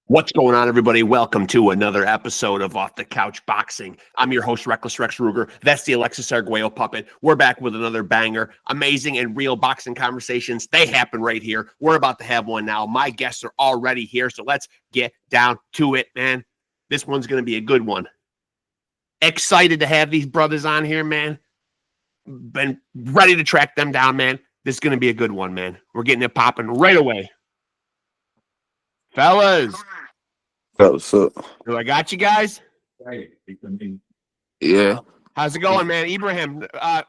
What's going on, everybody? Welcome to another episode of Off the Couch Boxing. I'm your host, Reckless Rex Ruger. That's the Alexis Arguello puppet. We're back with another banger. Amazing and real boxing conversations. They happen right here. We're about to have one now. My guests are already here, so let's get down to it, man. This one's going to be a good one. Excited to have these brothers on here, man. Been ready to track them down, man. This is going to be a good one, man. We're getting it popping right away. Fellas. What's up? Do I got you guys? Yeah. How's it going, man? Ibrahim,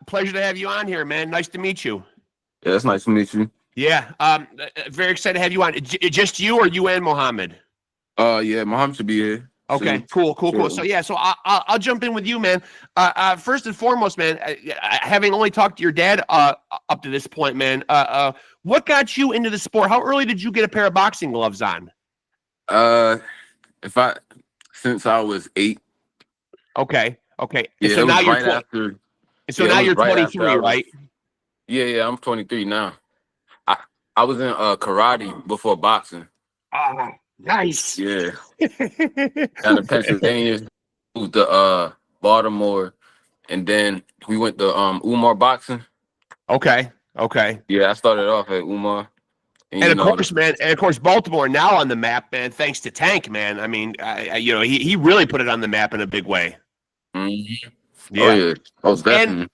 pleasure to have you on here, man. Nice to meet you. Yeah, it's nice to meet you. Yeah, very excited to have you on. Just you or you and Mohammed? Yeah, Mohammed should be here. Okay, cool. So yeah, so I'll jump in with you, man. First and foremost, man, having only talked to your dad up to this point, man, what got you into the sport? How early did you get a pair of boxing gloves on? Since I was 8. Okay. Yeah, so now you're right after. So now you're 23, right? Yeah, I'm 23 now. I was in karate before boxing. Oh, nice. Yeah. Down in Pennsylvania, moved to Baltimore, and then we went to Umar boxing. Okay. Yeah, I started off at Umar. And of course, Baltimore now on the map, man, thanks to Tank, man. I mean, he really put it on the map in a big way. Mm-hmm. Yeah. Oh, yeah. Most definitely.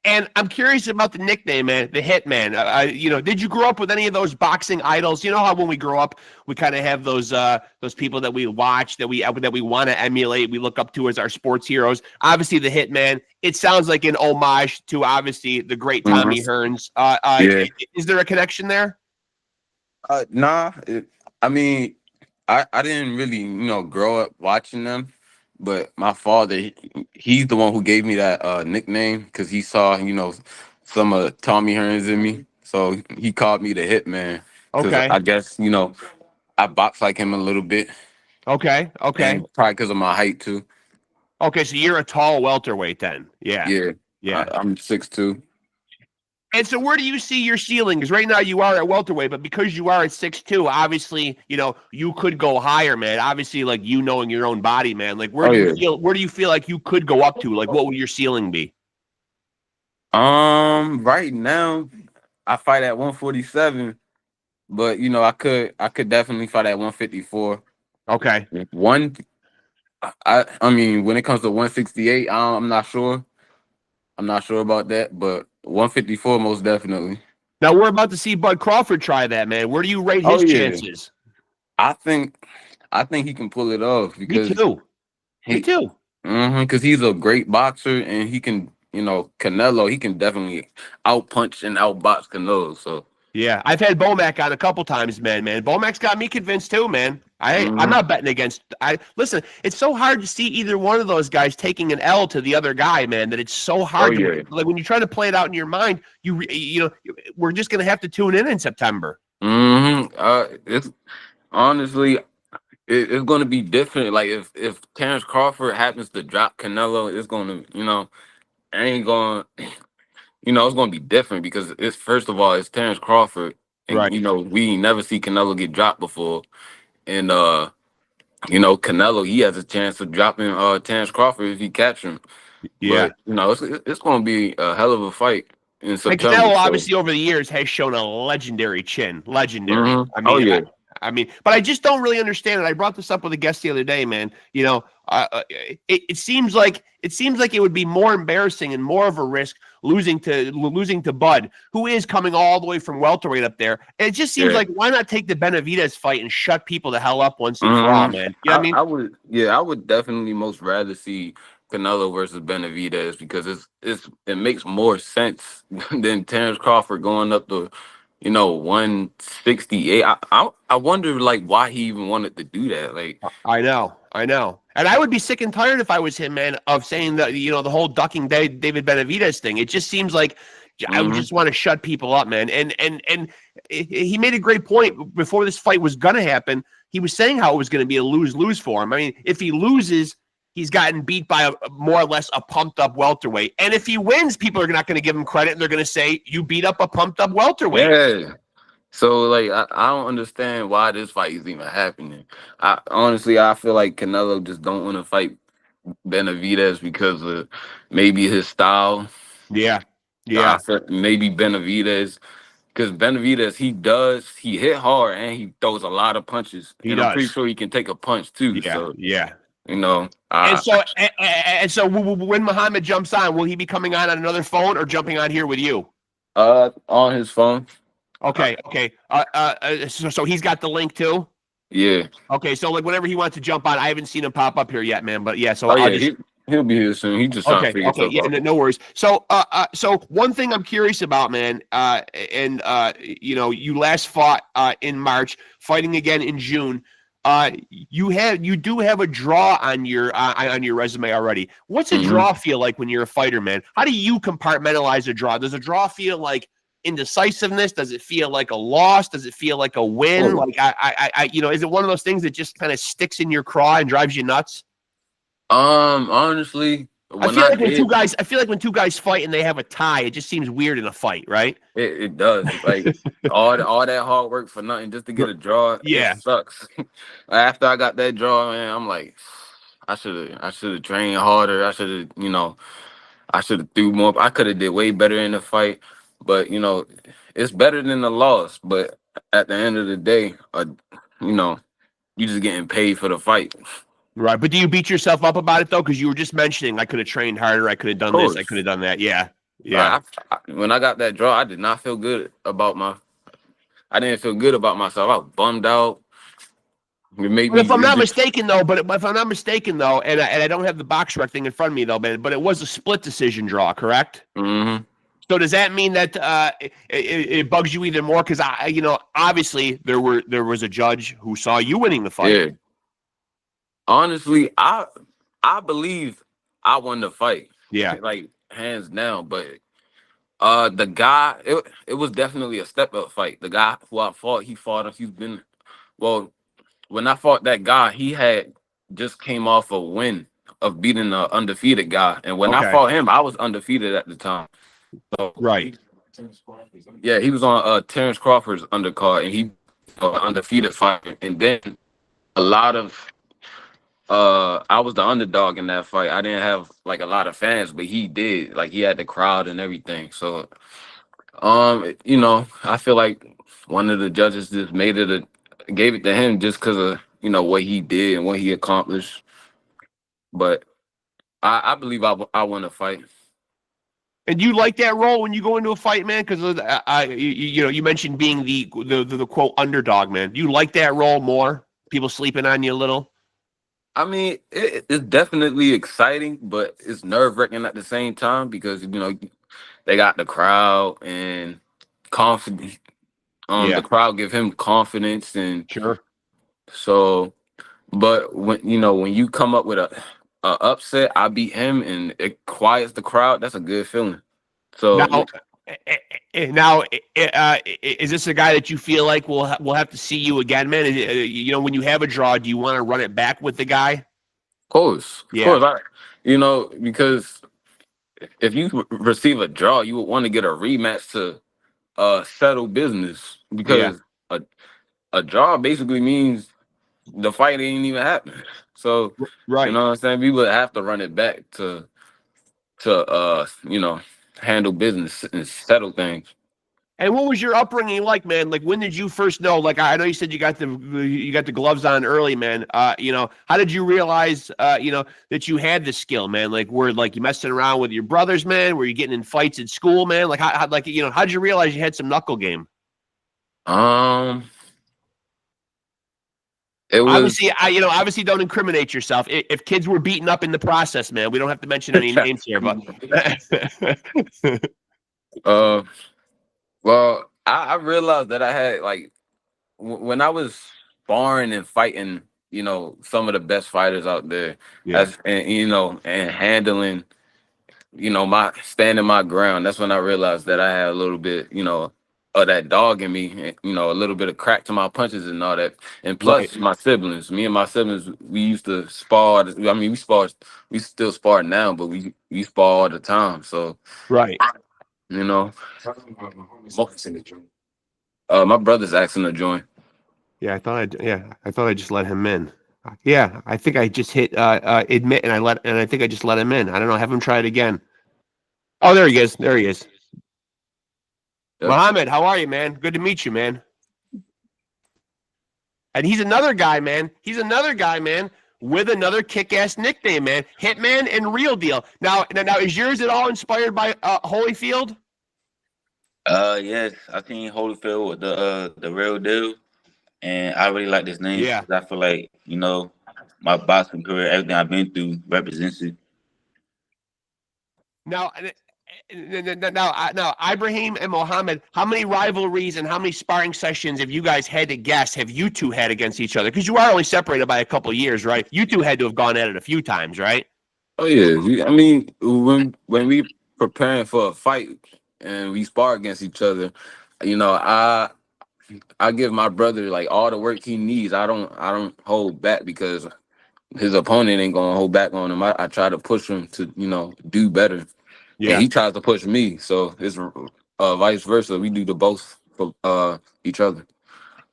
And I'm curious about the nickname, man, the Hitman. Did you grow up with any of those boxing idols? You know how when we grow up, we kind of have those people that we watch, that we want to emulate, we look up to as our sports heroes. Obviously, the Hitman. It sounds like an homage to obviously the great Tommy Hearns. Yeah. Is there a connection there? Nah. I didn't really, grow up watching them. But my father, he's the one who gave me that nickname because he saw, some of Tommy Hearns in me. So he called me the Hitman. Okay. I guess, I box like him a little bit. Okay. And probably because of my height, too. Okay, so you're a tall welterweight then. Yeah. I'm 6'2". And so where do you see your ceiling? Because right now you are at welterweight, but because you are at 6'2", obviously, you could go higher, man. Obviously, like knowing your own body, man. Like where do you feel like you could go up to? Like what would your ceiling be? Right now, I fight at 147, but I could definitely fight at 154. Okay. When it comes to 168, I'm not sure. I'm not sure about that, but 154 most definitely. Now we're about to see Bud Crawford try that, man. Where do you rate his chances? I think he can pull it off because Me too. Because he's a great boxer and he can, Canelo, he can definitely outpunch and outbox Canelo. So yeah, I've had Bomac on a couple times, man. Bomac's got me convinced too, man. I'm not betting against. Listen, it's so hard to see either one of those guys taking an L to the other guy, man. That it's so hard. Like when you try to play it out in your mind, we're just gonna have to tune in September. It's honestly, it's gonna be different. Like if Terrence Crawford happens to drop Canelo, it's gonna, it's gonna be different because it's first of all it's Terrence Crawford, and right. We never see Canelo get dropped before. And Canelo, he has a chance of dropping Terrence Crawford if he catch him. Yeah, but it's going to be a hell of a fight in September. And Canelo, obviously, over the years has shown a legendary chin. Legendary. Mm-hmm. But I just don't really understand it. I brought this up with a guest the other day, man. It seems like it would be more embarrassing and more of a risk losing to Bud, who is coming all the way from welterweight up there. And it just seems like, why not take the Benavidez fight and shut people the hell up once and for all, man? You know what I mean? I would definitely most rather see Canelo versus Benavidez because it makes more sense than Terrence Crawford going up to 168. I wonder why he even wanted to do that. I know. And I would be sick and tired if I was him, man, of saying that, the whole ducking David Benavidez thing. It just seems like I would just want to shut people up, man. And he made a great point before this fight was going to happen. He was saying how it was going to be a lose-lose for him. I mean, if he loses, he's gotten beat by more or less a pumped-up welterweight. And if he wins, people are not going to give him credit, and they're going to say, you beat up a pumped-up welterweight. Yeah. So, I don't understand why this fight is even happening. I honestly I feel like Canelo just don't want to fight Benavidez because of maybe his style. Yeah. I Yeah. feel maybe Benavidez because Benavidez he hit hard and he throws a lot of punches, He and I'm pretty does. sure he can take a punch too. Yeah. So Yeah. you know, And so when Muhammad jumps on, will he be coming on another phone or jumping on here with you? on his phone. Okay. Okay. So he's got the link too. Yeah. Okay. So like whenever he wants to jump on, I haven't seen him pop up here yet, man. But yeah. So Oh I'll yeah, just he'll be here soon. He just trying to Okay, figure okay, stuff yeah, out. no worries. So one thing I'm curious about, man, you last fought in March, fighting again in June. You do have a draw on your resume already. What's a Hmm. draw feel like when you're a fighter, man? How do you compartmentalize a draw? Does a draw feel like indecisiveness? Does it feel like a loss? Does it feel like a win? Oh. Like is it one of those things that just kind of sticks in your craw and drives you nuts? Honestly, when I did, I feel like when two guys fight and they have a tie, it just seems weird in a fight, right? it does. Like all that hard work for nothing just to get a draw, it Yeah, sucks. After I got that draw, man, I'm like, I should have trained harder. I should have threw more. I could have did way better in the fight, but it's better than the loss. But at the end of the day, you know, you just getting paid for the fight. right. But do you beat yourself up about it though? Because you were just mentioning I could have trained harder, I could have Of done this, I could course. have done that. Yeah, yeah. When I got that draw, I did not feel good about my. I didn't feel good about myself. I was bummed out. It made But me. if I'm It not just. mistaken though, if I'm not mistaken though, and I don't have the box rec thing in front of me though, man, but it was a split decision draw, correct? Hmm. So does that mean that it bugs you even more? Because obviously there was a judge who saw you winning the fight. Yeah. Honestly, I believe I won the fight, Yeah. like hands down. But the guy, it was definitely a step up fight. The guy who I fought, he fought. He's been well. When I fought that guy, he had just came off a win of beating an undefeated guy, and when I Okay. fought him, I was undefeated at the time. So Right. yeah, he was on Terrence Crawford's undercard, and he undefeated fighter. And then a lot of I was the underdog in that fight. I didn't have like a lot of fans, but he did. Like he had the crowd and everything. So I feel like one of the judges just gave it to him just because of what he did and what he accomplished. But I believe I won the fight. And do you like that role when you go into a fight, man? Because you mentioned being the quote underdog, man. Do you like that role more? People sleeping on you a little. I mean, it's definitely exciting, but it's nerve wracking at the same time because they got the crowd and confidence. Yeah, The crowd give him confidence, and sure. so. But when you come up with a upset, I beat him, and it quiets the crowd. That's a good feeling. So Now, now, is this a guy that you feel like we'll have to see you again, man? When you have a draw, do you want to run it back with the guy? of Yeah, course, because if you receive a draw, you would want to get a rematch to settle business yeah, because a draw basically means the fight ain't even happening. So you right. know what I'm saying? We would have to run it back to handle business and settle things. And what was your upbringing like, man? Like, when did you first know? Like, I know you said you got the gloves on early, man. How did you realize, that you had this skill, man? Like, were like you messing around with your brothers, man? Were you getting in fights at school, man? Like, how'd you realize you had some knuckle game? Um, it was Obviously, don't incriminate yourself. If kids were beaten up in the process, man, we don't have to mention any names here, but uh well, I realized that I had like when I was sparring and fighting, some of the best fighters out there, yeah, as and and handling, my standing my ground. That's when I realized that I had a little bit, of that dog in me, and, a little bit of crack to my punches and all that. And right, plus, my siblings, me and my siblings, we used to spar. I mean, we still spar now, but we spar all the time. So right. you know, my brother's asking to join. Yeah, I thought I just let him in. Yeah, I think I just hit admit, and I think I just let him in. I don't know. Have him try it again. Oh, there he is. There he is. Yep. Muhammad, how are you, man? Good to meet you, man. And he's another guy, man. He's another guy, man, with another kick-ass nickname, man. Hitman and Real Deal. Now, is yours at all inspired by Holyfield? Yes, I seen Holyfield with the real deal, and I really like this name Yeah. because I feel like my boxing career, everything I've been through represents it. Now, Ibrahim and Mohammed, how many rivalries and how many sparring sessions have you guys had to guess have you two had against each other? Because you are only separated by a couple of years, right? You two had to have gone at it a few times, right? Oh yeah, I mean, when we preparing for a fight and we spar against each other, you know, I give my brother like all the work he needs. I don't hold back because his opponent ain't gonna hold back on him. I try to push him to do better, and he tries to push me. So it's vice versa. We do the both for each other.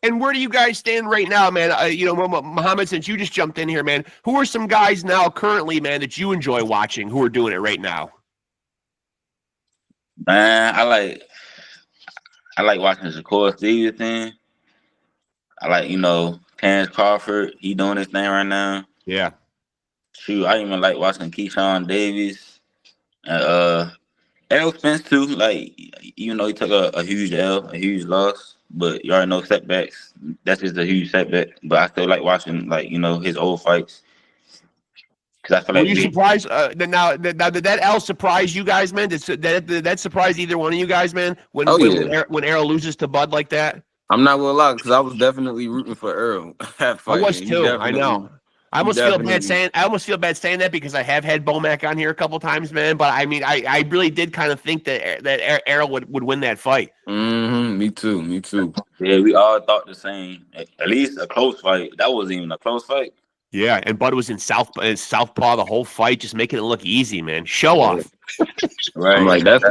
And where do you guys stand right now, man? Muhammad, since you just jumped in here, man, who are some guys now currently, man, that you enjoy watching who are doing it right now? Man, I like watching Shakur Stevenson. I like Terrence Crawford. He doing his thing right now. Yeah. Shoot, I even like watching Keyshawn Davis and Errol Spence too. Like he took a huge L, a huge loss, but you already know setbacks. That's just a huge setback. But I still like watching his old fights because I feel Were like you surprised? Now, did that L surprise you guys, man? Did that surprise either one of you guys, man? When Errol loses to Bud like that? I'm not gonna lie, because I was definitely rooting for Earl. I was too. I know. I almost feel bad saying that because I have had Bomac on here a couple times, man. But I mean, I really did kind of think that Errol would win that fight. Mm-hmm. Me too. Yeah, we all thought the same. At least a close fight. That wasn't even a close fight. Yeah, and Bud was in southpaw the whole fight, just making it look easy, man. Show off. Right. I'm like that's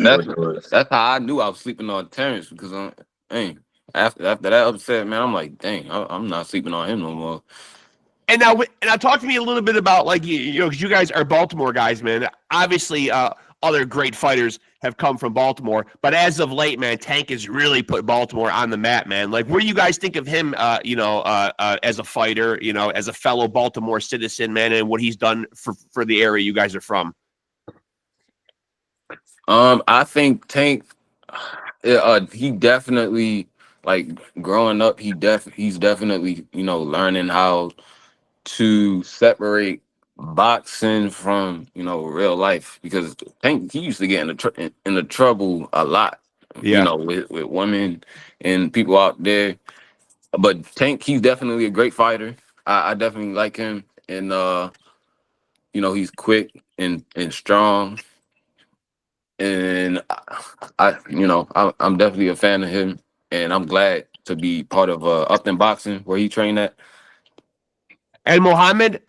how I knew I was sleeping on Terrence because after that upset, man, I'm like, dang, I'm not sleeping on him no more. And now talk to me a little bit about because you guys are Baltimore guys, man. Obviously, other great fighters have come from Baltimore, but as of late, man, Tank has really put Baltimore on the map, man. Like, what do you guys think of him, as a fighter, as a fellow Baltimore citizen, man, and what he's done for the area you guys are from? I think Tank, he definitely growing up. He's definitely learning how to separate boxing from real life because Tank he used to get in the trouble a lot, with women and people out there. But Tank, he's definitely a great fighter. I definitely like him, and he's quick and strong. And I'm definitely a fan of him, and I'm glad to be part of Upton Boxing where he trained at. And Mohammed,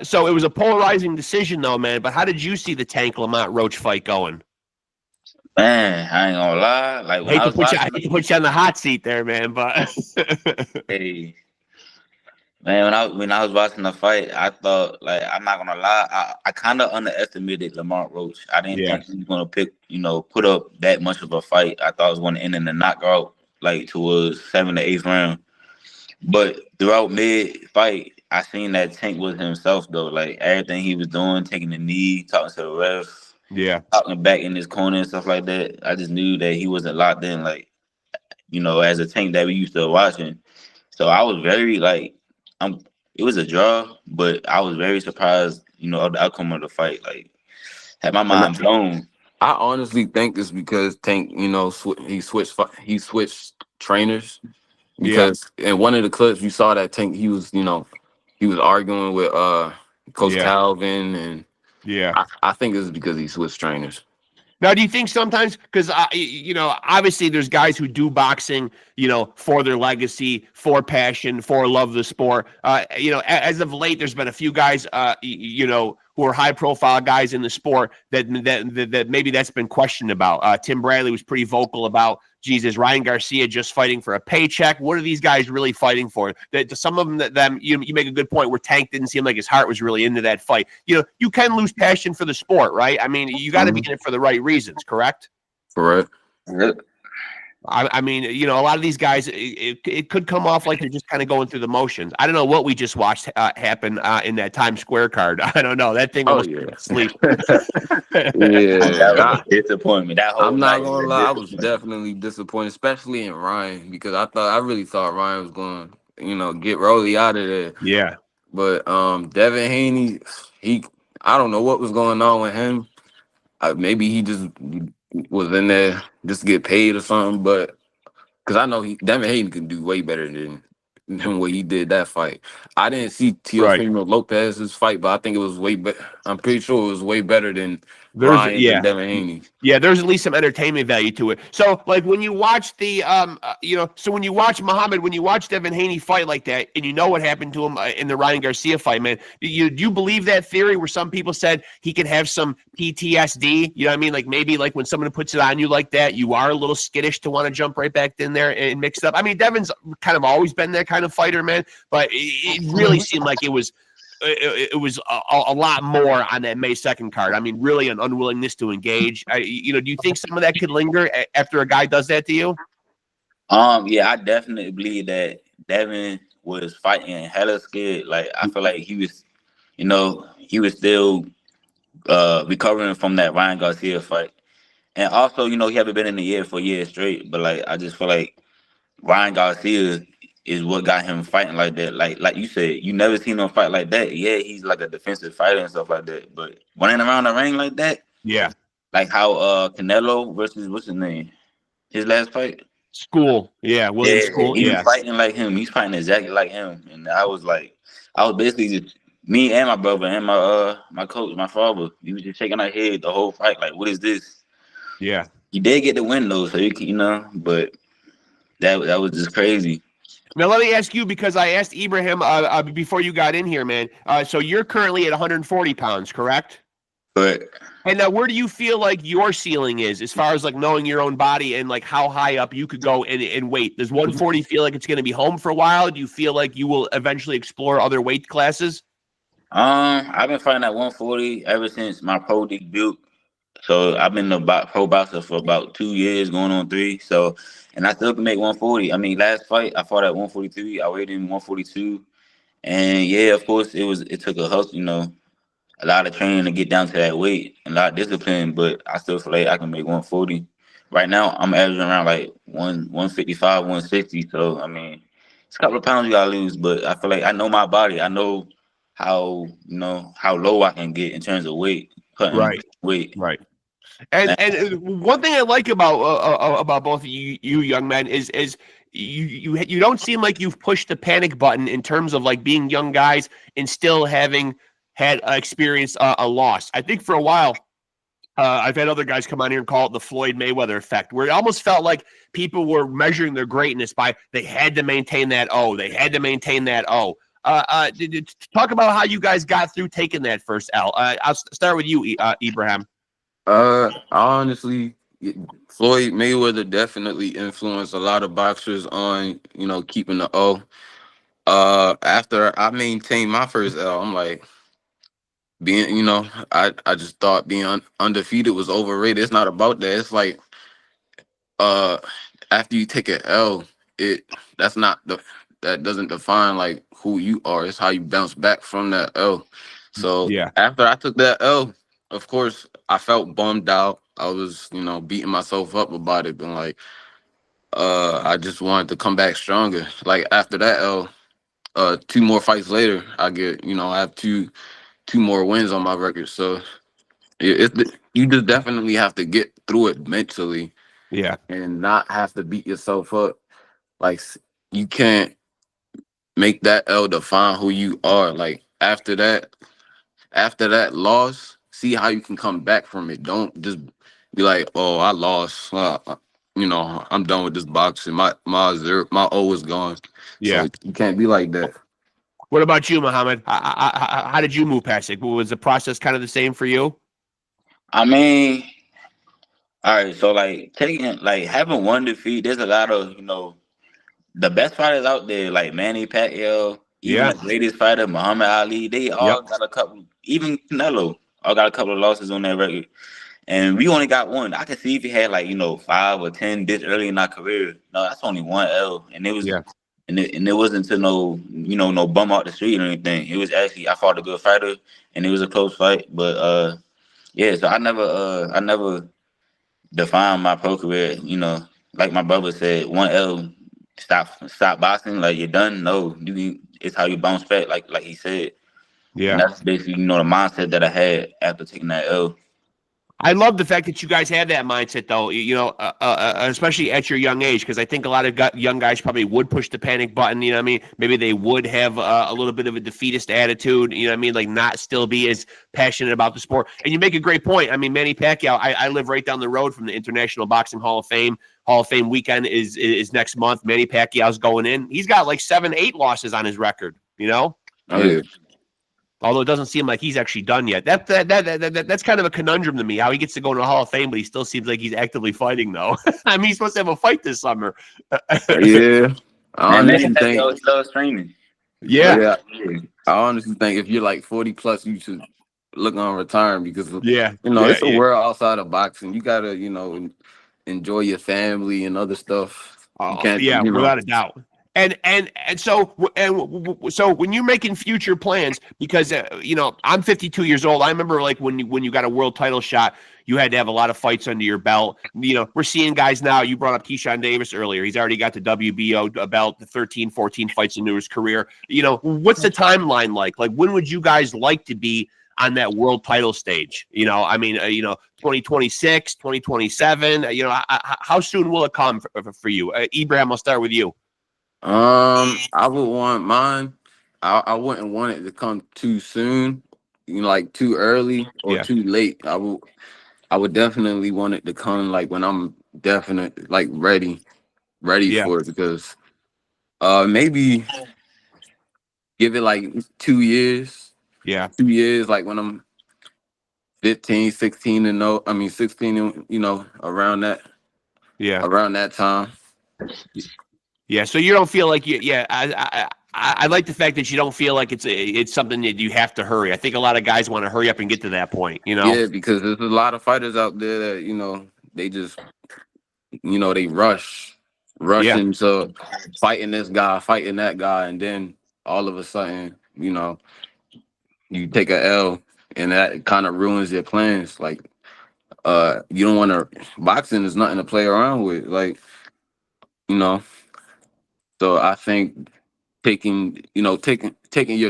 so it was a polarizing decision, though, man. But how did you see the Tank Lamont Roach fight going? Man, I ain't gonna lie. Like when I hate to put you on the hot seat there, man. But hey, man, when I was watching the fight, I thought I'm not gonna lie, I kind of underestimated Lamont Roach. I didn't think he was gonna put up that much of a fight. I thought it was gonna end in a knockout, towards 7th to 8th round. But throughout mid fight, I seen that Tank was himself though. Like everything he was doing, taking the knee, talking to the ref, talking back in his corner and stuff like that. I just knew that he wasn't locked in, as a Tank that we used to watching. So I was very it was a draw, but I was very surprised, of the outcome of the fight. Had my mind blown. I honestly think it's because Tank, he switched trainers. Because in one of the clips you saw that Tank, he was arguing with Coach Calvin, and I think it's because he switched trainers. Now, do you think sometimes, because obviously there's guys who do boxing, for their legacy, for passion, for love of the sport. As of late, there's been a few guys, who are high-profile guys in the sport that maybe that's been questioned about. Tim Bradley was pretty vocal about Jesus, Ryan Garcia just fighting for a paycheck? What are these guys really fighting for? That some of them, you make a good point where Tank didn't seem like his heart was really into that fight. You can lose passion for the sport, right? I mean, you got to be in it for the right reasons, correct? Correct. I mean, a lot of these guys, it could come off like they're just kind of going through the motions. I don't know what we just watched happen in that Times Square card. I don't know. That thing almost sleep. That was a disappointment. That whole I'm not night gonna lie, I was definitely disappointed, especially in Ryan, because I really thought Ryan was going to, get Rolly out of there. Yeah. But Devin Haney, I don't know what was going on with him. Maybe he just was in there just to get paid or something, but because I know Devin Haney can do way better than what he did that fight. I didn't see Teofimo Lopez's fight, but I think it was way better. I'm pretty sure it was way better than Ryan and Devin Haney. Yeah, there's at least some entertainment value to it. So, like when you watch the, so when you watch Muhammad, when you watch Devin Haney fight like that, and you know what happened to him in the Ryan Garcia fight, man, do you believe that theory where some people said he could have some PTSD? You know what I mean? Like maybe like when someone puts it on you like that, you are a little skittish to want to jump right back in there and mix it up. I mean, Devin's kind of always been that kind of fighter, man, but it really seemed like it was a lot more on that May 2nd card. I mean, really an unwillingness to engage. Do you think some of that could linger after a guy does that to you? Yeah, I definitely believe that Devin was fighting hella scared. Like I feel like he was, he was still recovering from that Ryan Garcia fight, and also, he haven't been in the air for years straight. But like, I just feel like Ryan Garcia is what got him fighting like that. Like you said, you never seen him fight like that. Yeah, he's like a defensive fighter and stuff like that. But running around the ring like that, yeah, like how Canelo versus what's his name, his last fight, School, yeah, William School, he was fighting like him. He's fighting exactly like him. And I was basically just me and my brother and my coach, my father. We was just shaking our head the whole fight. Like, what is this? Yeah, he did get the win though, so you can, but that was just crazy. Now, let me ask you, because I asked Ibrahim before you got in here, man. So you're currently at 140 pounds, correct? Correct. And now where do you feel like your ceiling is as far as like knowing your own body and like how high up you could go in weight? Does 140 feel like it's going to be home for a while? Do you feel like you will eventually explore other weight classes? I've been fighting at 140 ever since my pro debut. So I've been a pro boxer for about 2 years, going on 3. So, and I still can make 140. I mean, last fight I fought at 143. I weighed in 142, and yeah, of course it took a hustle, a lot of training to get down to that weight, and a lot of discipline. But I still feel like I can make 140. Right now I'm averaging around like 155, 160. So I mean, it's a couple of pounds you gotta lose, but I feel like I know my body. I know how low I can get in terms of weight, cutting weight. Right. And one thing I like about both of you young men is you don't seem like you've pushed the panic button in terms of like being young guys and still having had experienced a loss. I think for a while, I've had other guys come on here and call it the Floyd Mayweather effect, where it almost felt like people were measuring their greatness by they had to maintain that O. They had to maintain that O. Talk about how you guys got through taking that first L. I'll start with you, Ibrahim. Honestly, Floyd Mayweather definitely influenced a lot of boxers on, keeping the O. After I maintained my first L, I'm like, I just thought being undefeated was overrated. It's not about that. It's like, after you take an L, that doesn't define like who you are. It's how you bounce back from that L. So after I took that L, of course, I felt bummed out. I was, beating myself up about it, but like, I just wanted to come back stronger. Like after that L, 2 more fights later, I have two more wins on my record. So you just definitely have to get through it mentally, and not have to beat yourself up. Like you can't make that L define who you are. Like after that loss, see how you can come back from it. Don't just be like, oh, I lost. I'm done with this boxing. My O is gone. So you can't be like that. What about you, Muhammad? How did you move past it? Was the process kind of the same for you? I mean, All right, so like having one defeat, there's a lot of the best fighters out there, like Manny Pacquiao, even Yeah. the greatest fighter, Muhammad Ali. They all got a couple. Even Canelo, all got a couple of losses on their record, and we only got one. I can see if he had 5 or 10 this early in our career. No, that's only one L, and it was. And it wasn't to no bum out the street or anything. It was actually I fought a good fighter, and it was a close fight. But yeah. So I never defined my pro career. Like my brother said, one L, stop boxing. Like you're done. No, it's how you bounce back. Like he said. Yeah. And that's basically the mindset that I had after taking that L. I love the fact that you guys had that mindset, though, especially at your young age, because I think a lot of young guys probably would push the panic button, you know what I mean? Maybe they would have a little bit of a defeatist attitude, you know what I mean? Like not still be as passionate about the sport. And you make a great point. I mean, Manny Pacquiao, I live right down the road from the International Boxing Hall of Fame. Hall of Fame weekend is next month. Manny Pacquiao's going in. He's got 7-8 losses on his record, Oh, yeah. Although it doesn't seem like he's actually done yet. That's kind of a conundrum to me, how he gets to go into the Hall of Fame, but he still seems like he's actively fighting, though. I mean, he's supposed to have a fight this summer. Yeah. I honestly think he loves training. Yeah. I honestly think if you're 40 plus, you should look on retiring because it's a world outside of boxing. You gotta, enjoy your family and other stuff. Without a doubt. And so when you're making future plans, because I'm 52 years old. I remember when you got a world title shot, you had to have a lot of fights under your belt. We're seeing guys now. You brought up Keyshawn Davis earlier. He's already got the WBO belt, the 13, 14 fights into his career. What's the timeline like? Like when would you guys like to be on that world title stage? 2026, 2027. How soon will it come for you? Ibrahim, I'll start with you. I would want mine. I wouldn't want it to come too soon, too early or too late. I would definitely want it to come when I'm definitely ready for it, because maybe give it 2 years. Yeah. 2 years, when I'm 15, 16 and 0. I mean 16 and around that. Yeah. Around that time. Yeah, so you don't feel like I like the fact that you don't feel like it's something that you have to hurry. I think a lot of guys want to hurry up and get to that point, Yeah, because there's a lot of fighters out there that, they just, they rush into fighting this guy, fighting that guy, and then all of a sudden, you take a L, and that kind of ruins your plans. You don't want to. Boxing is nothing to play around with, So I think taking your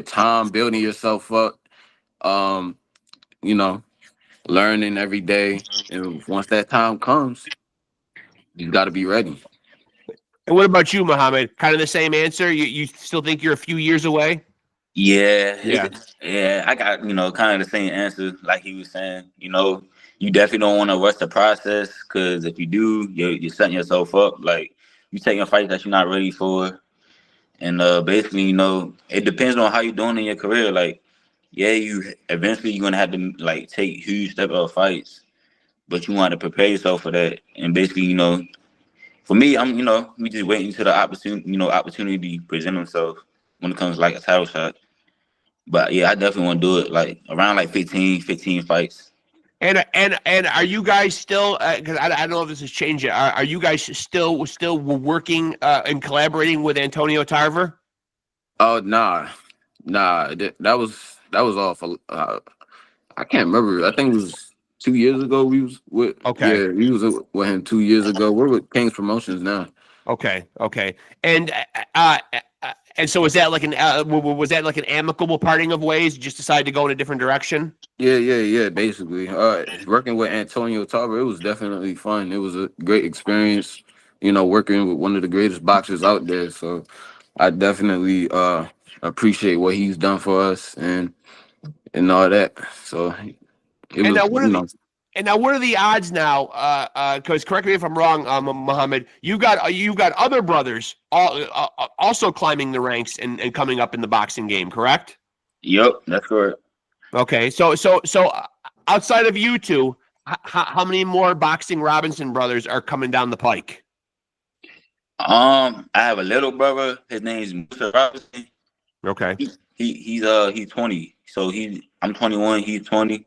time, building yourself up, learning every day, and once that time comes, you got to be ready. And what about you, Muhammad? Kind of the same answer? You still think you're a few years away? Yeah. I got kind of the same answer like he was saying. You definitely don't want to rush the process, because if you do, you're setting yourself up. You taking a fight that you're not ready for. And basically, it depends on how you're doing in your career. You eventually you're gonna have to take huge step up fights, but you want to prepare yourself for that. And basically, for me, I'm we just waiting until the opportunity present himself when it comes to a title shot. But yeah, I definitely want to do it around 15 fights. And are you guys still? Because I don't know if this has changed yet. Are you guys still working and collaborating with Antonio Tarver? Oh nah. That was all for. I can't remember. I think it was 2 years ago. We was with. Okay. Yeah, we was with him 2 years ago. We're with King's Promotions now. Okay. And so was that an amicable parting of ways? You just decided to go in a different direction? Yeah. Basically, working with Antonio Tarver, it was definitely fun. It was a great experience. Working with one of the greatest boxers out there. So I definitely appreciate what he's done for us and all that. So it was. And now, what are the odds now? Because correct me if I'm wrong, Muhammad. You got other brothers also climbing the ranks and coming up in the boxing game, correct? Yep, that's correct. Okay, so outside of you two, How many more boxing Robinson brothers are coming down the pike? I have a little brother. His name's Mr. Robinson. Okay. He's 20. So I'm 21. He's 20,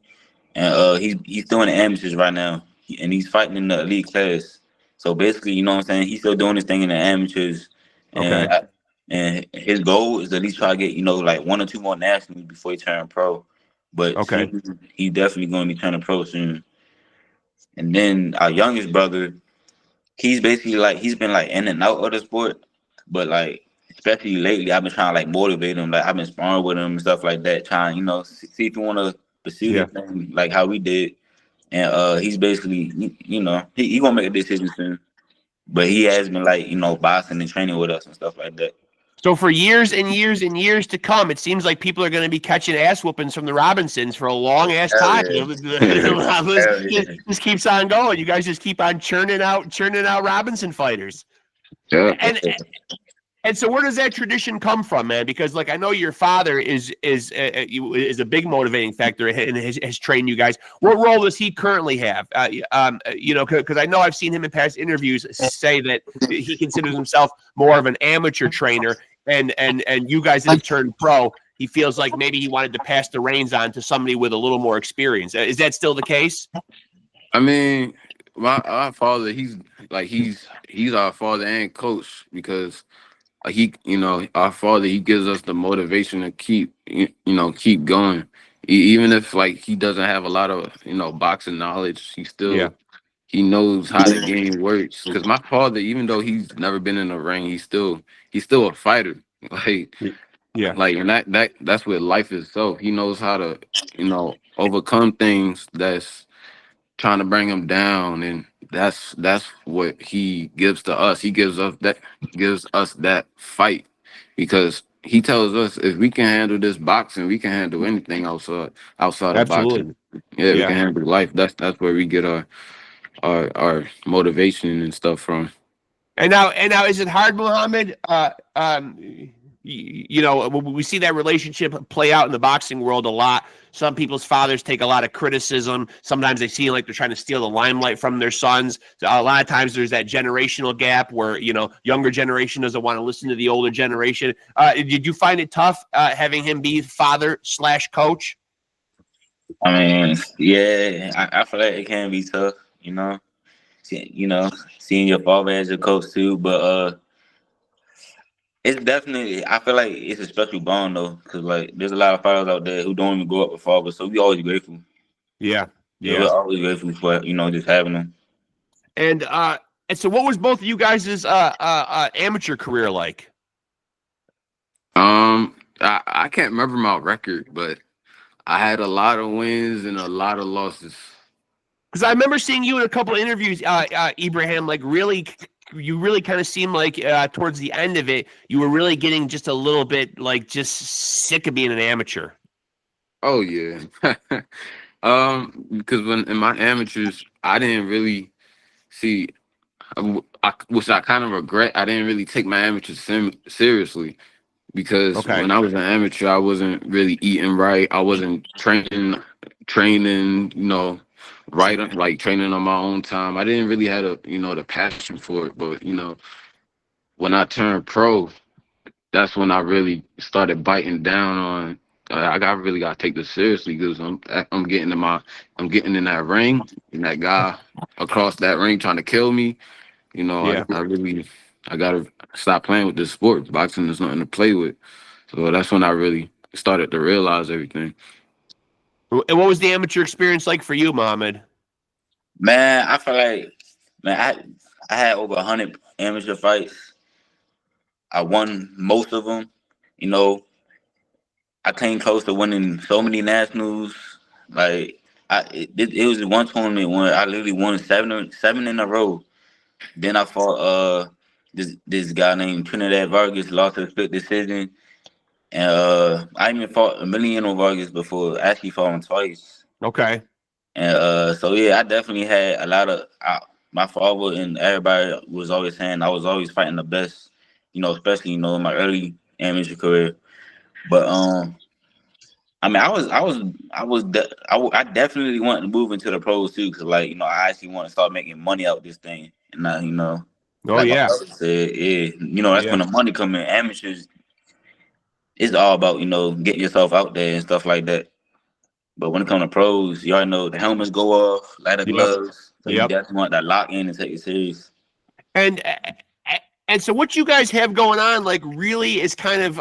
and he's doing the amateurs right now, and he's fighting in the elite class. So basically, you know what I'm saying. He's still doing his thing in the amateurs, Okay. and his goal is to at least try to get like 1 or 2 more nationals before he turn pro. But Okay. he's definitely going to be turning pro soon. And then our youngest brother, he's basically he's been in and out of the sport, but especially lately, I've been trying to motivate him. I've been sparring with him and stuff like that, trying see if you want to pursue this thing like how we did. And he's basically he gonna make a decision soon, but he has been boxing and training with us and stuff like that. So for years and years and years to come, it seems like people are going to be catching ass whoopings from the Robinsons for a long ass time. This keeps on going. You guys just keep on churning out Robinson fighters. Yeah. And so where does that tradition come from, man? Because I know your father is a big motivating factor and has trained you guys. What role does he currently have? Because I know I've seen him in past interviews say that he considers himself more of an amateur trainer, and you guys that have turned pro, he feels like maybe he wanted to pass the reins on to somebody with a little more experience. Is that still the case? I mean, our father, he's our father and coach, because our father, he gives us the motivation to keep going. Even if he doesn't have a lot of boxing knowledge, he knows how the game works. Because my father, even though he's never been in a ring, he's still a fighter. And that's what life is. So he knows how to overcome things that's trying to bring him down, and that's what he gives to us. He gives us that fight, because he tells us if we can handle this boxing, we can handle anything outside of boxing. Yeah, we can handle life. That's where we get our motivation and stuff from. And now, is it hard, Muhammad? We see that relationship play out in the boxing world a lot. Some people's fathers take a lot of criticism. Sometimes they seem like they're trying to steal the limelight from their sons. So a lot of times there's that generational gap where, younger generation doesn't want to listen to the older generation. Did you find it tough having him be father/coach? I mean, yeah, I feel like it can be tough, seeing your father as a coach too, but it's definitely, I feel like it's a special bond though, because there's a lot of fathers out there who don't even grow up with fathers, so we always grateful. Yeah. We're always grateful for just having them. And so, what was both of you guys' amateur career like? I can't remember my record, but I had a lot of wins and a lot of losses. Because I remember seeing you in a couple of interviews, Ibrahim, you really kind of seemed like towards the end of it, you were really getting just a little bit just sick of being an amateur. Oh yeah. Because when in my amateurs, I didn't really see, which I kind of regret. I didn't really take my amateurs seriously, because when I was an amateur, I wasn't really eating right. I wasn't training, right, training on my own time. I didn't really have the passion for it. But when I turned pro, that's when I really started biting down on. Really got to take this seriously, because I'm getting in that ring, and that guy across that ring trying to kill me. I gotta stop playing with this sport. Boxing is nothing to play with. So that's when I really started to realize everything. And what was the amateur experience like for you, Muhammad? Man, I feel like, I had over 100 amateur fights. I won most of them. I came close to winning so many nationals. It was one tournament when I literally won seven in a row. Then I fought this guy named Trinidad Vargas, lost a split decision. And I even fought Emiliano Vargas before. I actually fought him twice. Okay. And so yeah, I definitely had a lot of my father and everybody was always saying I was always fighting the best, especially in my early amateur career. But I mean, I definitely want to move into the pros too, because like I actually want to start making money out this thing, and Oh like my yeah, brother said, yeah, that's yeah. when the money come in. Amateurs, it's all about getting yourself out there and stuff like that. But when it comes to pros, you already know the helmets go off, leather Yep. gloves, so you Yep. definitely want that lock in and take it serious. And and so what you guys have going on, like, really is kind of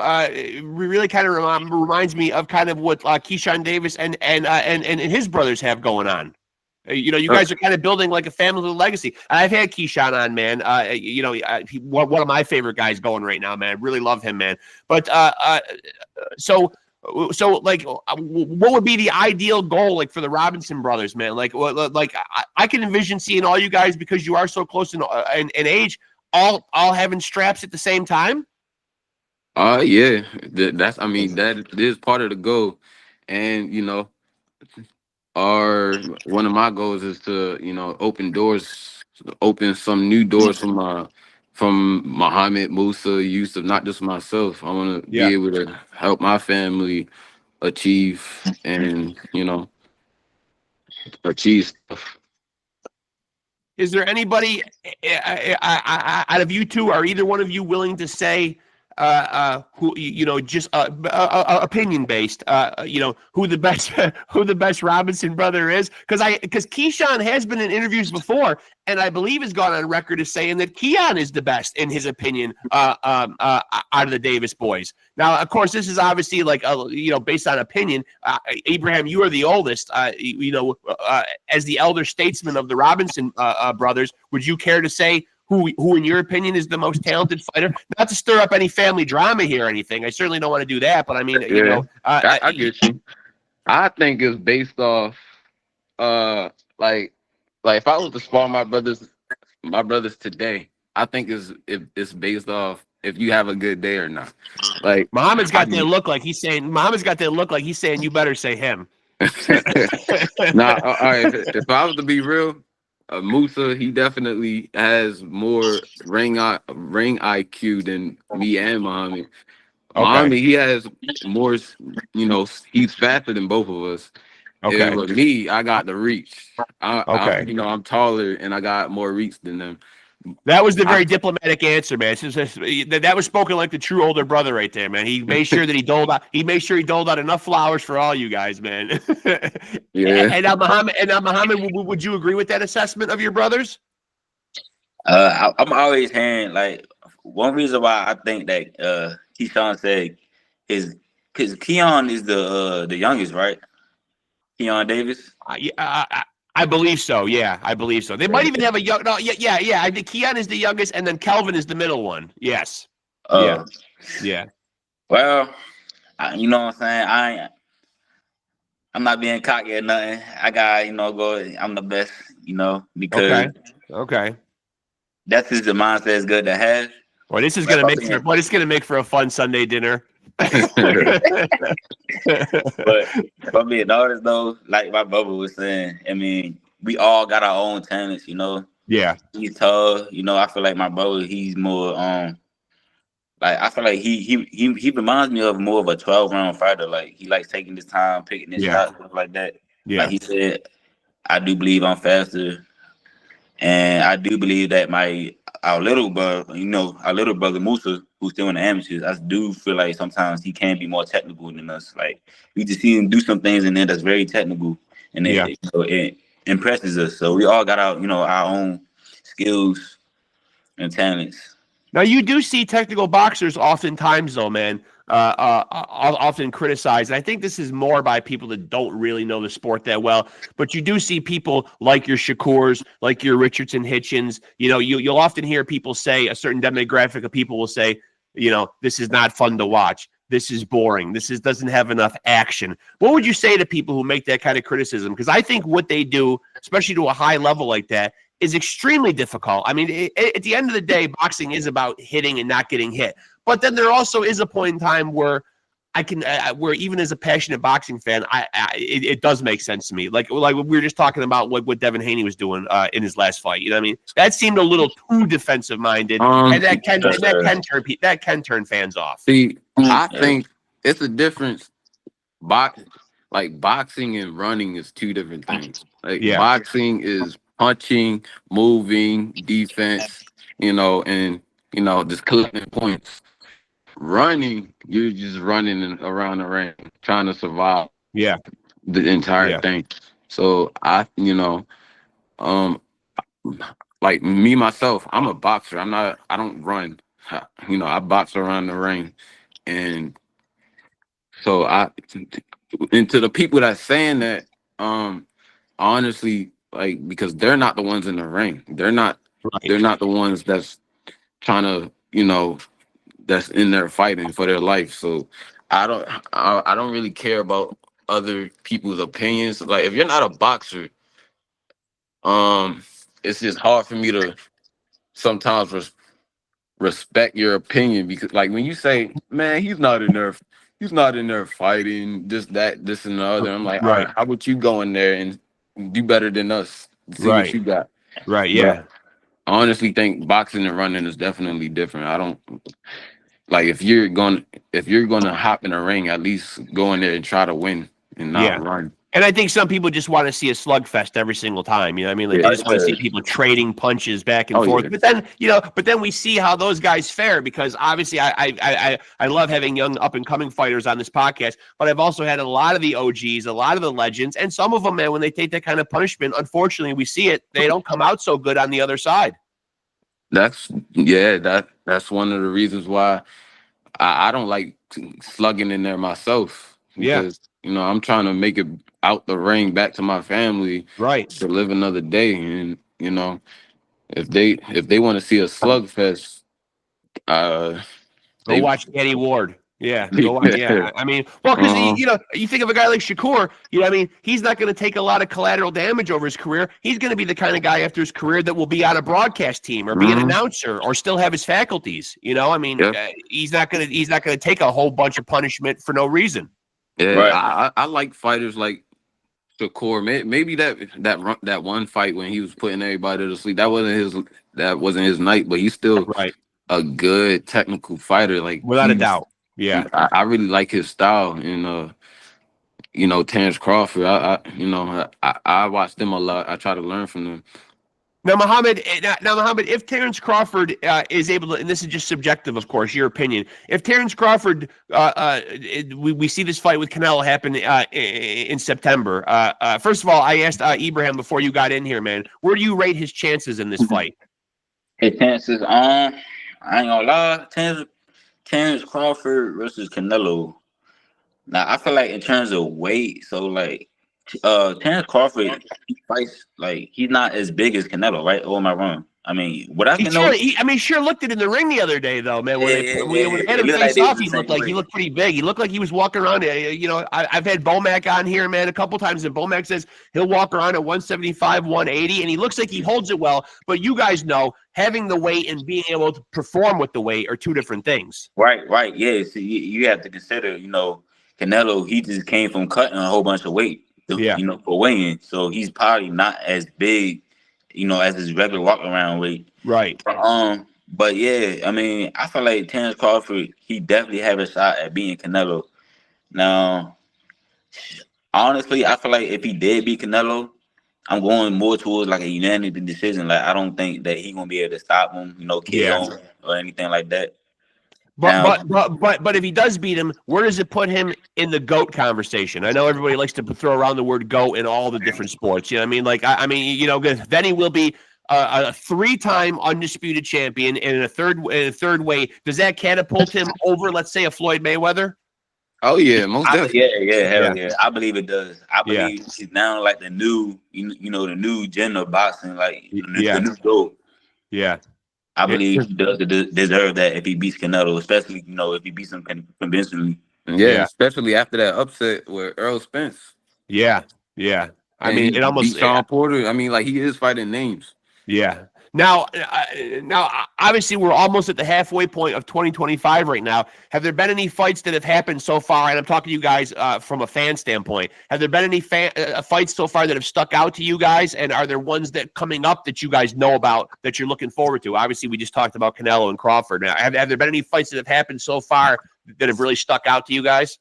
reminds me of kind of what Keyshawn Davis and his brothers have going on. You guys are kind of building like a family legacy. And I've had Keyshawn on, man. One of my favorite guys going right now, man. I really love him, man. But so like, what would be the ideal goal, like, for the Robinson brothers, man? Like I can envision seeing all you guys, because you are so close in age, all having straps at the same time. Yeah, that's. I mean, that is part of the goal, and one of my goals is to open some new doors from Muhammad, Musa, Yusuf, not just myself. I want to Yeah. be able to help my family achieve and achieve stuff. Is there anybody out of you two, are either one of you willing to say who, just opinion based, who the best who the best Robinson brother is? Because Keyshawn has been in interviews before, and I believe has gone on record as saying that Keon is the best in his opinion out of the Davis boys. Now, of course, this is obviously like based on opinion. Ibrahim, you are the oldest. As the elder statesman of the Robinson brothers, would you care to say who in your opinion is the most talented fighter? Not to stir up any family drama here or anything. I certainly don't want to do that, but I mean, I get you. I think it's based off, like if I was to spar my brothers today, I think it's based off if you have a good day or not. Like Muhammad's got that look like he's saying you better say him. Nah, all right. If I was to be real, Musa, he definitely has more ring IQ than me and Muhammad. Okay. Muhammad, he has more. He's faster than both of us. Okay. And with me, I got the reach. Okay. I'm taller and I got more reach than them. That was the very diplomatic answer, man. That was spoken like the true older brother right there, man. He made sure that he doled out enough flowers for all you guys, man. Yeah. And now Muhammad, would you agree with that assessment of your brothers? I'm always hearing, like, one reason why I think that Keyshawn said is because Keon is the youngest, right? Keon Davis. I believe so. Yeah, I believe so. They might even have a young. No, yeah. I think Keon is the youngest, and then Kelvin is the middle one. Yes. Yeah. Well, you know what I'm saying. I'm not being cocky or nothing. I got go. I'm the best. Because okay. That's just the mindset is good to have. Well, this is gonna make for a fun Sunday dinner. But if I'm being honest though, like my brother was saying, I mean, we all got our own talents, Yeah. He's tall, I feel like my brother, he's more like I feel like he reminds me of more of a 12-round fighter. Like he likes taking his time, picking his shots, stuff like that. Yeah. Like he said, I do believe I'm faster. And I do believe that our little brother Musa, who's still in the amateurs, I do feel like sometimes he can be more technical than us. Like we just see him do some things in there that's very technical, and it impresses us. So we all got our own skills and talents. Now you do see technical boxers oftentimes, though, man. Often criticized. And I think this is more by people that don't really know the sport that well. But you do see people like your Shakurs, like your Richardson Hitchens. You'll often hear people say, a certain demographic of people will say, this is not fun to watch. This is boring. Doesn't have enough action. What would you say to people who make that kind of criticism? Because I think what they do, especially to a high level like that, is extremely difficult. I mean, at the end of the day, boxing is about hitting and not getting hit. But then there also is a point in time where where even as a passionate boxing fan, it does make sense to me. Like we were just talking about what Devin Haney was doing in his last fight. You know what I mean? That seemed a little too defensive minded, and that can turn fans off. See, I think it's a difference boxing and running is two different things. Like Yeah. boxing is punching, moving, defense, and just collecting points. Running, you're just running around the ring, trying to survive Yeah. the entire Yeah. thing. So um, like me myself, I'm a boxer. I don't run. I box around the ring, and so and to the people that's saying that, honestly, like because they're not the ones in the ring. Right. They're not the ones that's trying to, that's in there fighting for their life. So I don't really care about other people's opinions. Like if you're not a boxer, it's just hard for me to sometimes respect your opinion because like when you say, man, he's not in there fighting this and the other. I'm like, all Right. right, how about you go in there and do better than us? See what Right. you got. Right. But Yeah. I honestly think boxing and running is definitely different. I don't like if you're gonna hop in a ring, at least go in there and try to win and not Yeah. run. And I think some people just want to see a slugfest every single time. You know what I mean? Like Yeah. they just want to see people trading punches back and Oh forth. yeah. But then we see how those guys fare because obviously I love having young up and coming fighters on this podcast, but I've also had a lot of the OGs, a lot of the legends, and some of them, man, when they take that kind of punishment, unfortunately we see it, they don't come out so good on the other side. That's that's one of the reasons why I don't like slugging in there myself Yeah. because I'm trying to make it out the ring back to my family Right. to live another day, and if they want to see a slugfest, Go they watch Eddie Ward. Yeah, go watch. Yeah, I mean, well, because you think of a guy like Shakur. I mean, he's not going to take a lot of collateral damage over his career. He's going to be the kind of guy after his career that will be on a broadcast team or be an announcer or still have his faculties. I mean, he's not going to take a whole bunch of punishment for no reason. Yeah, Right. I like fighters like Shakur. Maybe that one fight when he was putting everybody to sleep, that wasn't his night, but he's still Right, a good technical fighter. Like without a doubt. Yeah. I really like his style, and Terrence Crawford. I watch them a lot. I try to learn from them. Now, Muhammad, if Terrence Crawford is able to, and this is just subjective, of course, your opinion. If Terrence Crawford, we see this fight with Canelo happen in September. First of all, I asked Ibrahim before you got in here, man, where do you rate his chances in this fight? His chances I ain't gonna lie, Terrence Crawford versus Canelo. Now I feel like in terms of weight, so like Terrence Crawford, he fights like he's not as big as Canelo, right? Or am I wrong? I mean, what I can know. Sure looked it in the ring the other day, though, man. When they had him looked face like off, he looked pretty big. He looked like he was walking around. I've had Bomac on here, man, a couple times, and Bomac says he'll walk around at 175, 180, and he looks like he holds it well. But you guys know, having the weight and being able to perform with the weight are two different things. Right. Yeah. So you have to consider, Canelo, he just came from cutting a whole bunch of weight, for weighing. So he's probably not as big, as his regular walk around weight. Right. But yeah, I mean, I feel like Terrence Crawford, he definitely have a shot at being Canelo. Now, honestly, I feel like if he did beat Canelo, I'm going more towards like a unanimous decision. Like I don't think that he's gonna be able to stop him, KO or anything like that. But if he does beat him, where does it put him in the GOAT conversation? I know everybody likes to throw around the word GOAT in all the different sports. You know what I mean? Like then he will be a 3-time undisputed champion in a third way. Does that catapult him over, let's say, a Floyd Mayweather? Oh yeah, most definitely. Yeah. I believe it does. I believe it's now like the new, the new gen of boxing, like the new GOAT. Yeah. I believe he does deserve that if he beats Canelo, especially, if he beats him convincingly. Yeah, especially after that upset with Earl Spence. Yeah. I mean, it almost beat Sean Porter. I mean, like he is fighting names. Yeah. Now, obviously, we're almost at the halfway point of 2025 right now. Have there been any fights that have happened so far? And I'm talking to you guys from a fan standpoint. Have there been any fights so far that have stuck out to you guys? And are there ones that coming up that you guys know about that you're looking forward to? Obviously, we just talked about Canelo and Crawford. Now, have there been any fights that have happened so far that have really stuck out to you guys?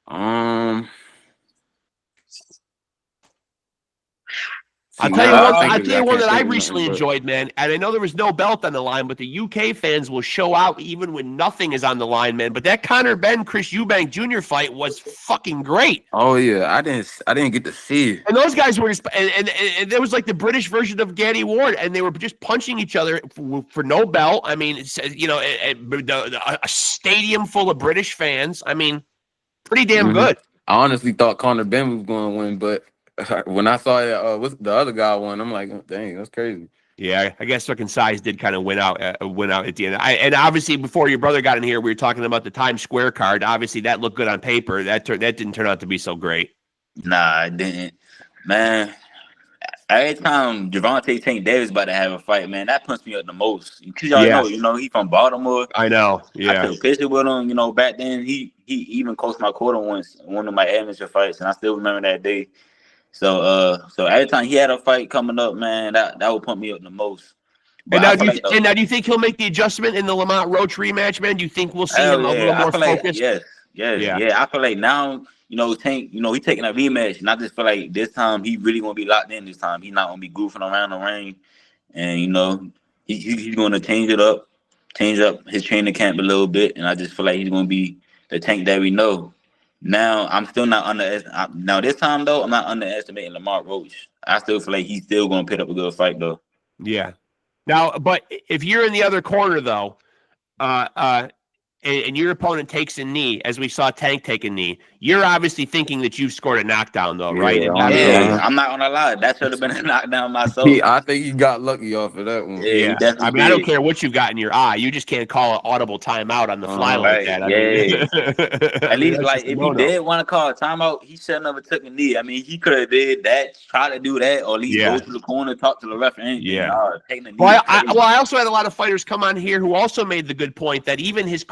Um, I'll see, tell you now one. that I think I'll of it, tell I you one can't that I think of recently nothing. But enjoyed, man. And I know there was no belt on the line, but the UK fans will show out even when nothing is on the line, man. But that Conor Ben Chris Eubank Jr. fight was fucking great. oh yeah, I didn't get to see it. And those guys were just, and there was like the British version of Gaddy Ward, and they were just punching each other for no belt. I mean, it's, you know, a stadium full of British fans. I mean, pretty damn Mhm. good. I honestly thought Conor Ben was going to win, but when I saw what's the other guy won, I'm like, oh, dang, that's crazy. Yeah, I guess fucking size did kind of win out at the end. And obviously before your brother got in here, we were talking about the Times Square card. Obviously that looked good on paper. That didn't turn out to be so great. Nah, I didn't. Man, every time Javante Tank Davis about to have a fight, man, that punts me up the most. Because y'all Yeah, know, he from Baltimore. I know. I Yeah. took a picture with him, back then he even coached my quarter once, one of my amateur fights, and I still remember that day. So every time he had a fight coming up, man, that would pump me up the most. And But I now, feel like do you think he'll make the adjustment in the Lamont Roach rematch, man? Do you think we'll see hell him a little yeah, I more feel like focused? yes, Yeah. I feel like now, Tank, he taking a rematch, and I just feel like this time he really gonna be locked in. This time he's not gonna be goofing around the ring, and he's gonna change up his training camp a little bit, and I just feel like he's gonna be the Tank that we know. Now I'm still not now this time though, I'm not underestimating Lamar Roach. I still feel like he's still gonna put up a good fight though. Yeah. Now, but if you're in the other corner though, and your opponent takes a knee, as we saw Tank take a knee, you're obviously thinking that you've scored a knockdown, though, right? Yeah, Yeah, I'm not gonna lie. That should have been a knockdown myself. I think he got lucky off of that one. Yeah, he Yeah. definitely I mean, I don't did. care what you've got in your eye. You just can't call an audible timeout on the fly like Right, that. I yeah. mean, At least, that's like, just a if he no-no. did want to call a timeout, he should never took a knee. I mean, he could have did that, try to do that, or at least Yeah. go to the corner, talk to the ref, or anything. Yeah. Nah, taking a knee. Well, I also had a lot of fighters come on here who also made the good point that even his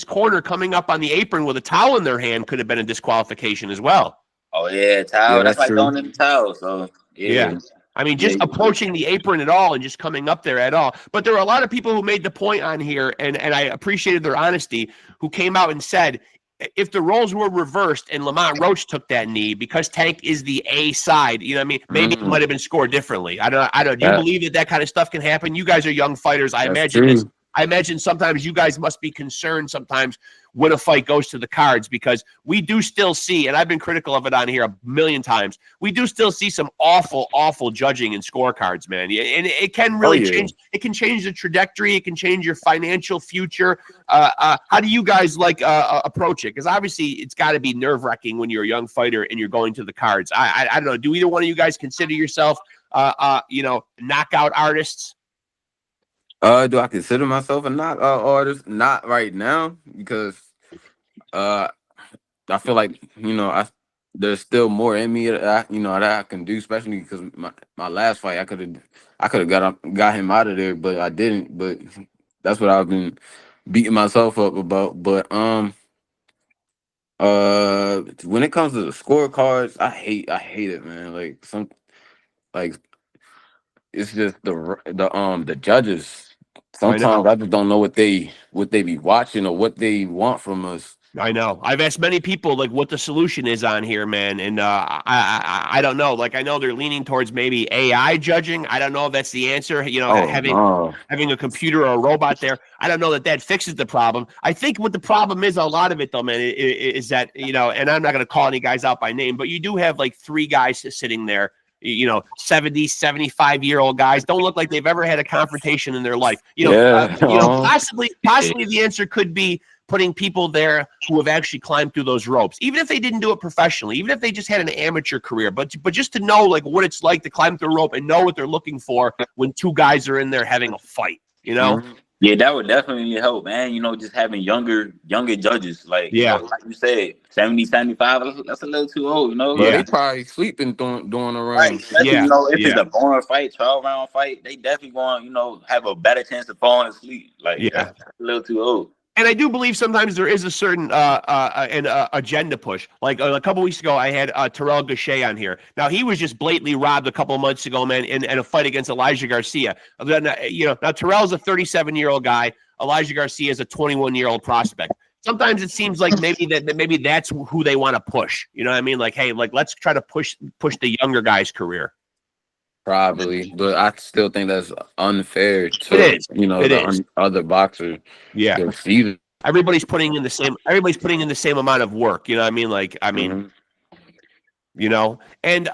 corner coming up on the apron with a towel in their hand could have been a disqualification as well. Oh yeah, towel. Yeah, that's like true. throwing in the towel. So yeah. I mean, just Yeah. approaching the apron at all and just coming up there at all. But there were a lot of people who made the point on here, and I appreciated their honesty, who came out and said, if the roles were reversed and Lamont Roach took that knee, because Tank is the A side, you know what I mean? Maybe it might have been scored differently. I don't. Do you believe that kind of stuff can happen? You guys are young fighters. I imagine sometimes you guys must be concerned sometimes when a fight goes to the cards, because we do still see, and I've been critical of it on here a million times, we do still see some awful judging and scorecards, man. And it can really change. It can change the trajectory. It can change your financial future. How do you guys approach it? Because obviously it's got to be nerve-wracking when you're a young fighter and you're going to the cards. I don't know. Do either one of you guys consider yourself, knockout artists? Do I consider myself a knockout artist? Not right now, because I feel like there's still more in me that I can do, especially because my last fight I could have got him out of there, but I didn't. But that's what I've been beating myself up about. But when it comes to the scorecards, I hate it, man. Like it's just the judges. Sometimes I just don't know what they be watching or what they want from us. I know. I've asked many people what the solution is on here, man, and I don't know. Like, I know they're leaning towards maybe AI judging. I don't know if that's the answer. Having a computer or a robot there. I don't know that fixes the problem. I think what the problem is, a lot of it though, man, is that and I'm not going to call any guys out by name, but you do have like 3 guys sitting there. 70, 75-year-old guys don't look like they've ever had a confrontation in their life. Possibly the answer could be putting people there who have actually climbed through those ropes, even if they didn't do it professionally, even if they just had an amateur career, but just to know what it's like to climb through a rope and know what they're looking for when 2 guys are in there having a fight, Yeah, that would definitely help, man. Just having younger judges, like you said, 70, 75, that's a little too old, But they probably sleeping during the Right. round. Especially, if it's a boring fight, 12-round fight, they definitely going to, have a better chance of falling asleep. That's a little too old. And I do believe sometimes there is a certain agenda push. Like a couple weeks ago, I had Terrell Gaucher on here. Now, he was just blatantly robbed a couple of months ago, man, in a fight against Elijah Garcia. Now Terrell's a 37-year-old guy. Elijah Garcia is a 21-year-old prospect. sometimes it seems like maybe that's who they want to push. You know what I mean? Like, hey, like let's try to push the younger guy's career. Probably, but I still think that's unfair It to is. It is. other boxers. Yeah. To see them. Everybody's putting in the same amount of work. You know what I mean? Like, you know, and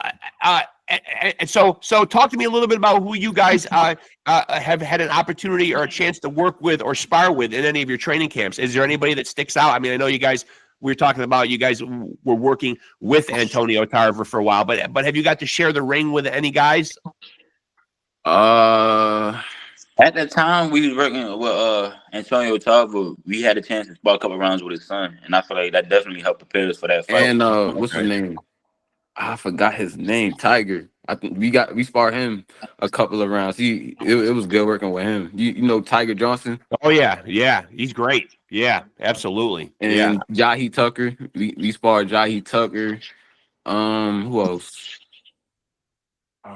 so talk to me a little bit about who you guys have had an opportunity or a chance to work with or spar with in any of your training camps. Is there anybody that sticks out? I mean, I know you guys. We were talking about you guys were working with Antonio Tarver for a while, but have you got to share the ring with any guys? At the time we was working with Antonio Tarver, we had a chance to spar a couple rounds with his son, and I feel like that definitely helped prepare us for that fight. And what's his name? I forgot his name. Tiger. I think we sparred him a couple of rounds. It was good working with him. You know Tiger Johnson? Oh yeah, he's great. Yeah, absolutely. And Jahi Tucker. We sparred Jahi Tucker. Who else?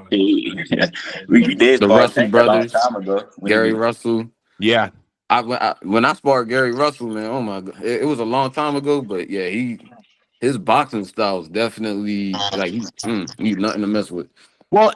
We did The Russell brothers. a long time ago. Gary Russell. Yeah. When I sparred Gary Russell, man, oh my god, it was a long time ago, but yeah, his boxing style is definitely like he's nothing to mess with. Well,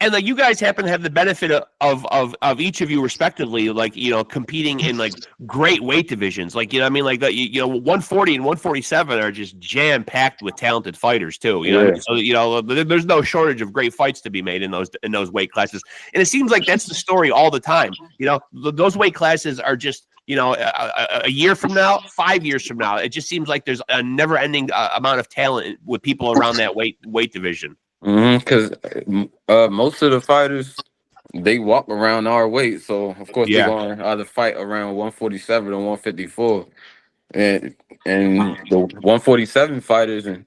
and like you guys happen to have the benefit of each of you respectively, like, you know, competing in like great weight divisions, like, you know what I mean, like that, you know, 140 and 147 are just jam packed with talented fighters too. You know what I mean? So, you know, there's no shortage of great fights to be made in those weight classes, and it seems like that's the story all the time. You know, those weight classes are just, you know, a year from now, 5 years from now, it just seems like there's a never-ending amount of talent with people around that weight division. Because most of the fighters, they walk around our weight, so of course they're going to either fight around 147 or 154, and the 147 fighters, and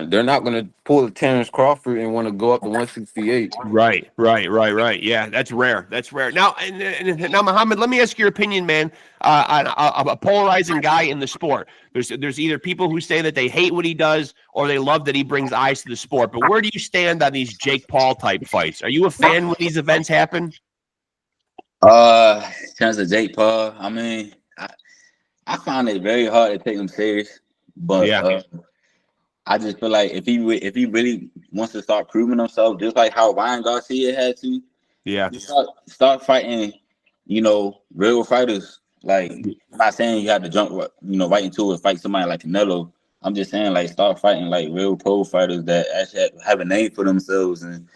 they're not going to pull a Terrence Crawford and want to go up to 168. Right. Yeah, that's rare. Now, now, Muhammad, let me ask your opinion, man, on a polarizing guy in the sport. There's either people who say that they hate what he does or they love that he brings eyes to the sport. But where do you stand on these Jake Paul type fights? Are you a fan when these events happen? In terms of Jake Paul, I mean, I find it very hard to take him serious, but I just feel like if he really wants to start proving himself, just like how Ryan Garcia had to, start fighting, you know, real fighters. Like, I'm not saying you have to jump, you know, right into it, fight somebody like Canelo. I'm just saying, like, start fighting like real pro fighters that actually have a name for themselves, and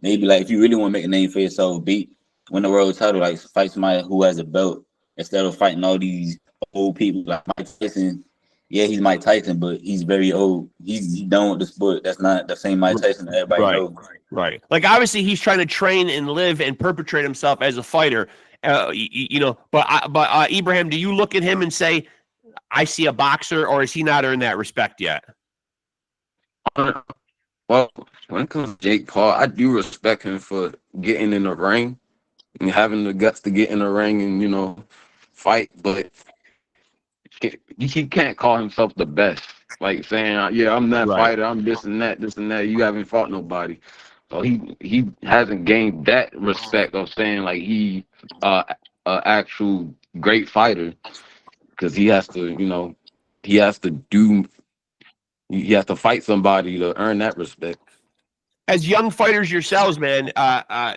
maybe like if you really want to make a name for yourself, win the world title, like fight somebody who has a belt instead of fighting all these old people like Mike Tyson. Yeah, he's Mike Tyson, but he's very old. He's done with the sport. That's not the same Mike Tyson that everybody knows. Right. Like, obviously, he's trying to train and live and perpetrate himself as a fighter. You know, but Ibrahim, do you look at him and say, I see a boxer, or is he not earned that respect yet? Well, when it comes to Jake Paul, I do respect him for getting in the ring and having the guts to get in the ring and, you know, fight, but he can't call himself the best. Like saying, yeah, I'm that fighter, I'm this and that. You haven't fought nobody. So he hasn't gained that respect of saying like he a actual great fighter, because he has to, you know, he has to fight somebody to earn that respect. As young fighters yourselves, man,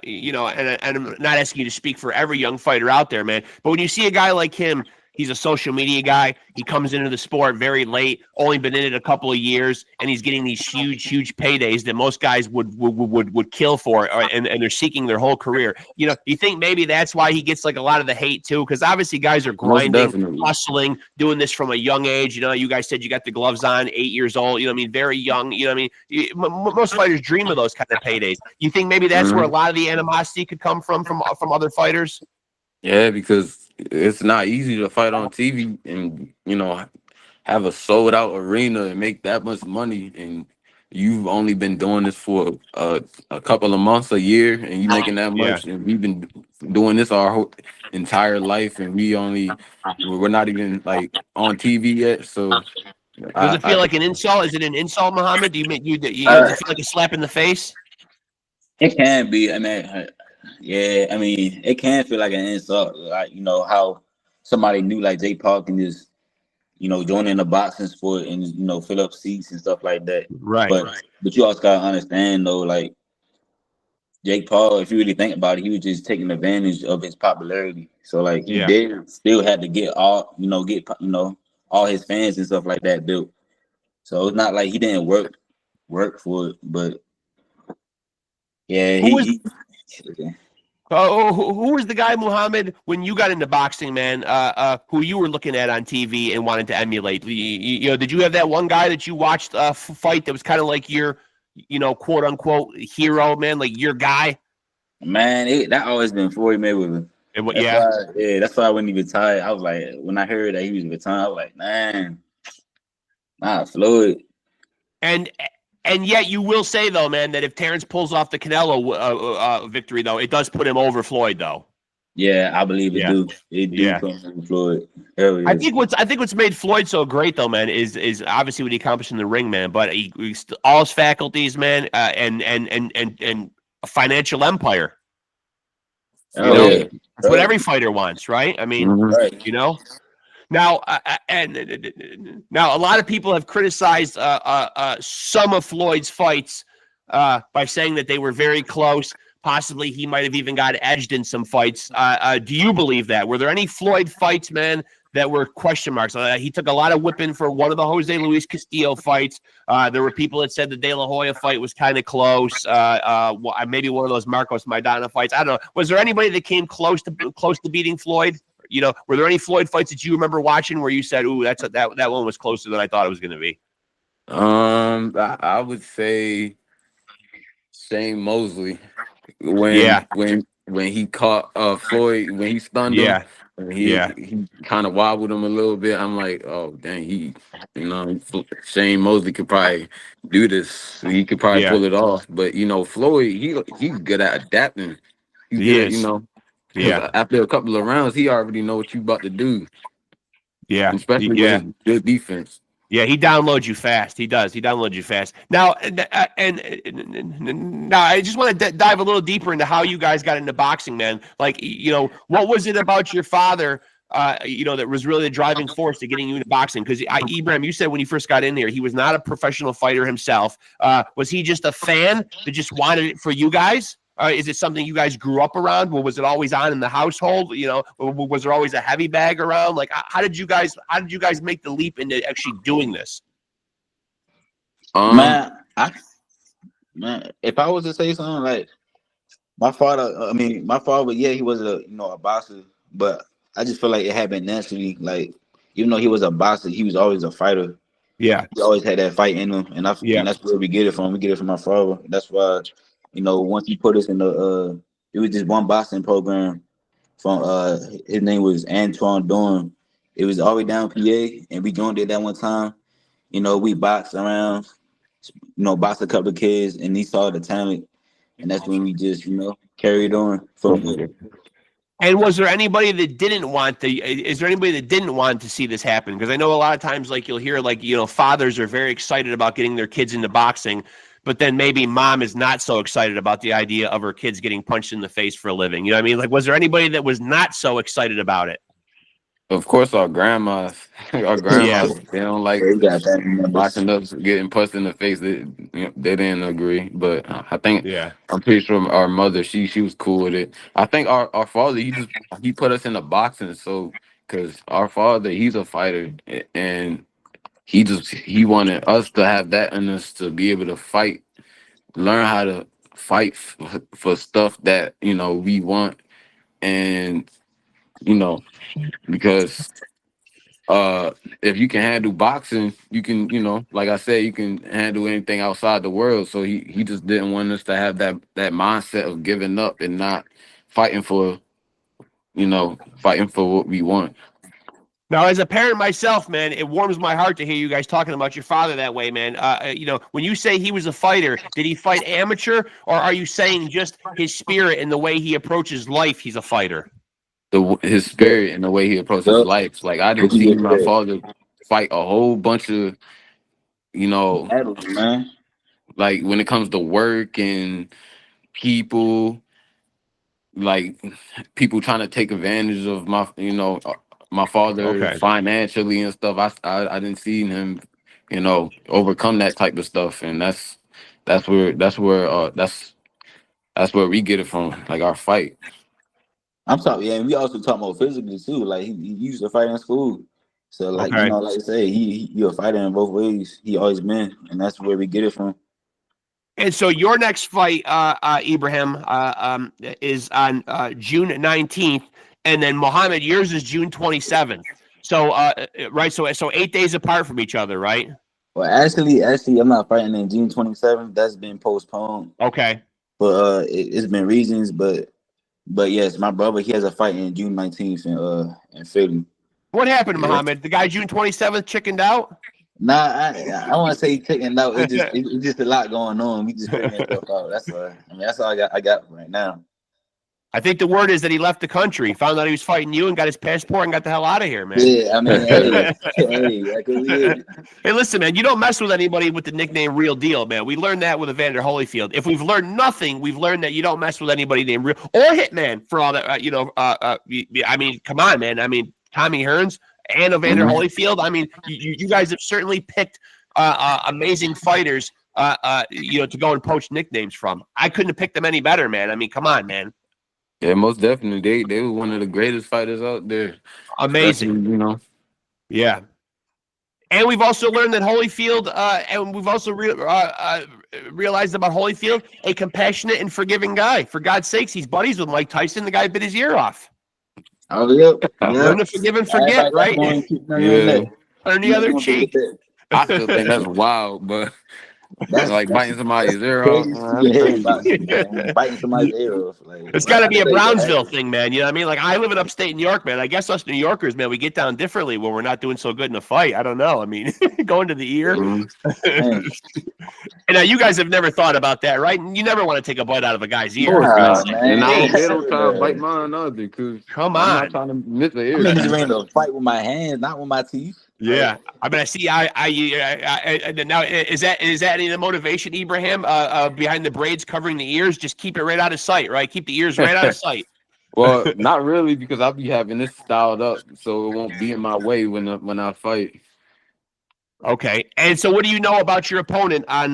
you know, and I'm not asking you to speak for every young fighter out there, man, but when you see a guy like him, he's a social media guy. He comes into the sport very late, only been in it a couple of years, and he's getting these huge paydays that most guys would kill for, and they're seeking their whole career. You know, you think maybe that's why he gets like a lot of the hate too? Because obviously guys are grinding, hustling, doing this from a young age. You know, you guys said you got the gloves on, 8 years old. You know what I mean? Very young. You know what I mean? Most fighters dream of those kind of paydays. You think maybe that's where a lot of the animosity could come from other fighters? Yeah, because it's not easy to fight on TV and, you know, have a sold out arena and make that much money, and you've only been doing this for a couple of months, a year, and you making that much. And we've been doing this our whole entire life, and we're not even like on TV yet. So does it feel like an insult? Is it an insult, Muhammad? Do you does it feel like a slap in the face? It can be. I mean, yeah, I mean, it can feel like an insult. Like, you know, how somebody new like Jake Paul can just, joining the boxing sport and fill up seats and stuff like that. Right. But you also gotta understand though, like Jake Paul, if you really think about it, he was just taking advantage of his popularity. So like he did still had to get all all his fans and stuff like that built. So it's not like he didn't work for it, but yeah, who was the guy, Muhammad, when you got into boxing, man? Who you were looking at on TV and wanted to emulate? Did you have that one guy that you watched fight that was kind of like your, quote unquote hero, man, like your guy? Man, that always been Floyd Mayweather. That's why I wasn't even tired. I was like, when I heard that he was retired, I was like, man, Floyd. And yet you will say, though, man, that if Terrence pulls off the Canelo victory, though, it does put him over Floyd, though. Yeah, I believe it do. It do come from Floyd. I think what's made Floyd so great, though, man, is obviously what he accomplished in the ring, man. But all his faculties, man, and a financial empire. That's what every fighter wants, right? I mean, Now, now a lot of people have criticized some of Floyd's fights by saying that they were very close. Possibly he might have even got edged in some fights. Do you believe that? Were there any Floyd fights, man, that were question marks? He took a lot of whipping for one of the Jose Luis Castillo fights. There were people that said the De La Hoya fight was kind of close. Maybe one of those Marcos Maidana fights. I don't know. Was there anybody that came close to beating Floyd? Were there any Floyd fights that you remember watching where you said, "Ooh, that one was closer than I thought it was going to be"? I would say Shane Mosley when he caught Floyd, when he stunned him, and he kind of wobbled him a little bit. I'm like, oh dang, Shane Mosley could probably do this. He could probably pull it off. But Floyd, he's good at adapting. He's good, after a couple of rounds, he already know what you about to do. Yeah, especially with his good defense. Yeah, he downloads you fast. He does. He downloads you fast. Now, now I just want to dive a little deeper into how you guys got into boxing, man. Like, what was it about your father, that was really the driving force to getting you into boxing? Because Ibrahim, you said when you first got in here, he was not a professional fighter himself. Was he just a fan that just wanted it for you guys? Is it something you guys grew up around? Was it always on in the household? Was there always a heavy bag around? Like, how did you guys make the leap into actually doing this? Man, if I was to say something, like my father, he was a boxer, but I just feel like it happened naturally. Like, even though he was a boxer, he was always a fighter. Yeah, he always had that fight in him, and that's where we get it from. We get it from my father. That's why. Once he put us in it was just one boxing program from his name was Antoine Dorn. It was all the way down PA, and we joined it that one time. We boxed around, boxed a couple of kids, and he saw the talent, and that's when we just, carried on from there. And was there anybody that didn't want to? Is there anybody that didn't want to see this happen? Because I know a lot of times, like, you'll hear, like, fathers are very excited about getting their kids into boxing, but then maybe mom is not so excited about the idea of her kids getting punched in the face for a living. You know what I mean? Like, was there anybody that was not so excited about it? Of course, our grandmas. They don't like watching us getting punched in the face. They didn't agree, but I think I'm pretty sure our mother, she was cool with it. I think our father, he put us in the boxing, so because our father, he's a fighter, and he wanted us to have that in us to be able to fight, learn how to fight for stuff that we want, and because if you can handle boxing, you can, like I said, you can handle anything outside the world. So he just didn't want us to have that mindset of giving up and not fighting for what we want. Now, as a parent myself, man, it warms my heart to hear you guys talking about your father that way, man. When you say he was a fighter, did he fight amateur, or are you saying just his spirit and the way he approaches life, he's a fighter? His spirit and the way he approaches life. Like, I didn't see my father fight a whole bunch of, man. Like, when it comes to work and people, like, people trying to take advantage of my, my father Okay. financially and stuff. I didn't see him, overcome that type of stuff, and that's where we get it from, like our fight. I'm talking, yeah, and we also talking about physically too. Like he used to fight in school, so like Okay. like I say, he a fighter in both ways. He always been, and that's where we get it from. And so your next fight, Ibrahim, is on June 19th, and then Muhammad, yours is June 27th. So, right, so 8 days apart from each other, right? Well, actually, I'm not fighting in June 27th. That's been postponed. Okay. But it's been reasons, but yes, my brother, he has a fight in June 19th in Philly. What happened, Yeah. Muhammad? The guy June 27th chickened out? Nah, I want to say he checking out. It's just a lot going on. We just figuring stuff out. That's all. I mean, that's all I got right now. I think the word is that he left the country, found out he was fighting you, and got his passport and got the hell out of here, man. Yeah, I mean, hey, that could be it. Hey, listen, man, you don't mess with anybody with the nickname Real Deal, man. We learned that with Evander Holyfield. If we've learned nothing, we've learned that you don't mess with anybody named Real or Hitman for all that. I mean, come on, man. I mean, Tommy Hearns and Evander Holyfield. I mean, you guys have certainly picked amazing fighters, to go and poach nicknames from. I couldn't have picked them any better, man. I mean, come on, man. Yeah, most definitely. They were one of the greatest fighters out there. Amazing. Especially, Yeah. And we've also learned that Holyfield, and we've also realized about Holyfield, a compassionate and forgiving guy. For God's sakes, he's buddies with Mike Tyson. The guy bit his ear off. Oh, yep. Learn to forgive and forget, right? Yeah. On the other cheek. I still think that's wild, but that's like biting somebody's ear off. Biting somebody's ear off. Like, It's got to be a Brownsville thing, man. You know what I mean? Like, I live in upstate New York, man. I guess us New Yorkers, man, we get down differently when we're not doing so good in a fight. I don't know. I mean, going to the ear. And now you guys have never thought about that, right? You never want to take a bite out of a guy's ear. And they don't try to bite mine either, because come on, I'm not trying to miss the ear. I'm just ready to fight with my hands, not with my teeth. Yeah, I mean, I see. Now is that any of the motivation, Ibrahim, behind the braids covering the ears? Just keep it right out of sight, right? Keep the ears right out of sight. Well, not really, because I'll be having this styled up, so it won't be in my way when I fight. Okay, and so what do you know about your opponent on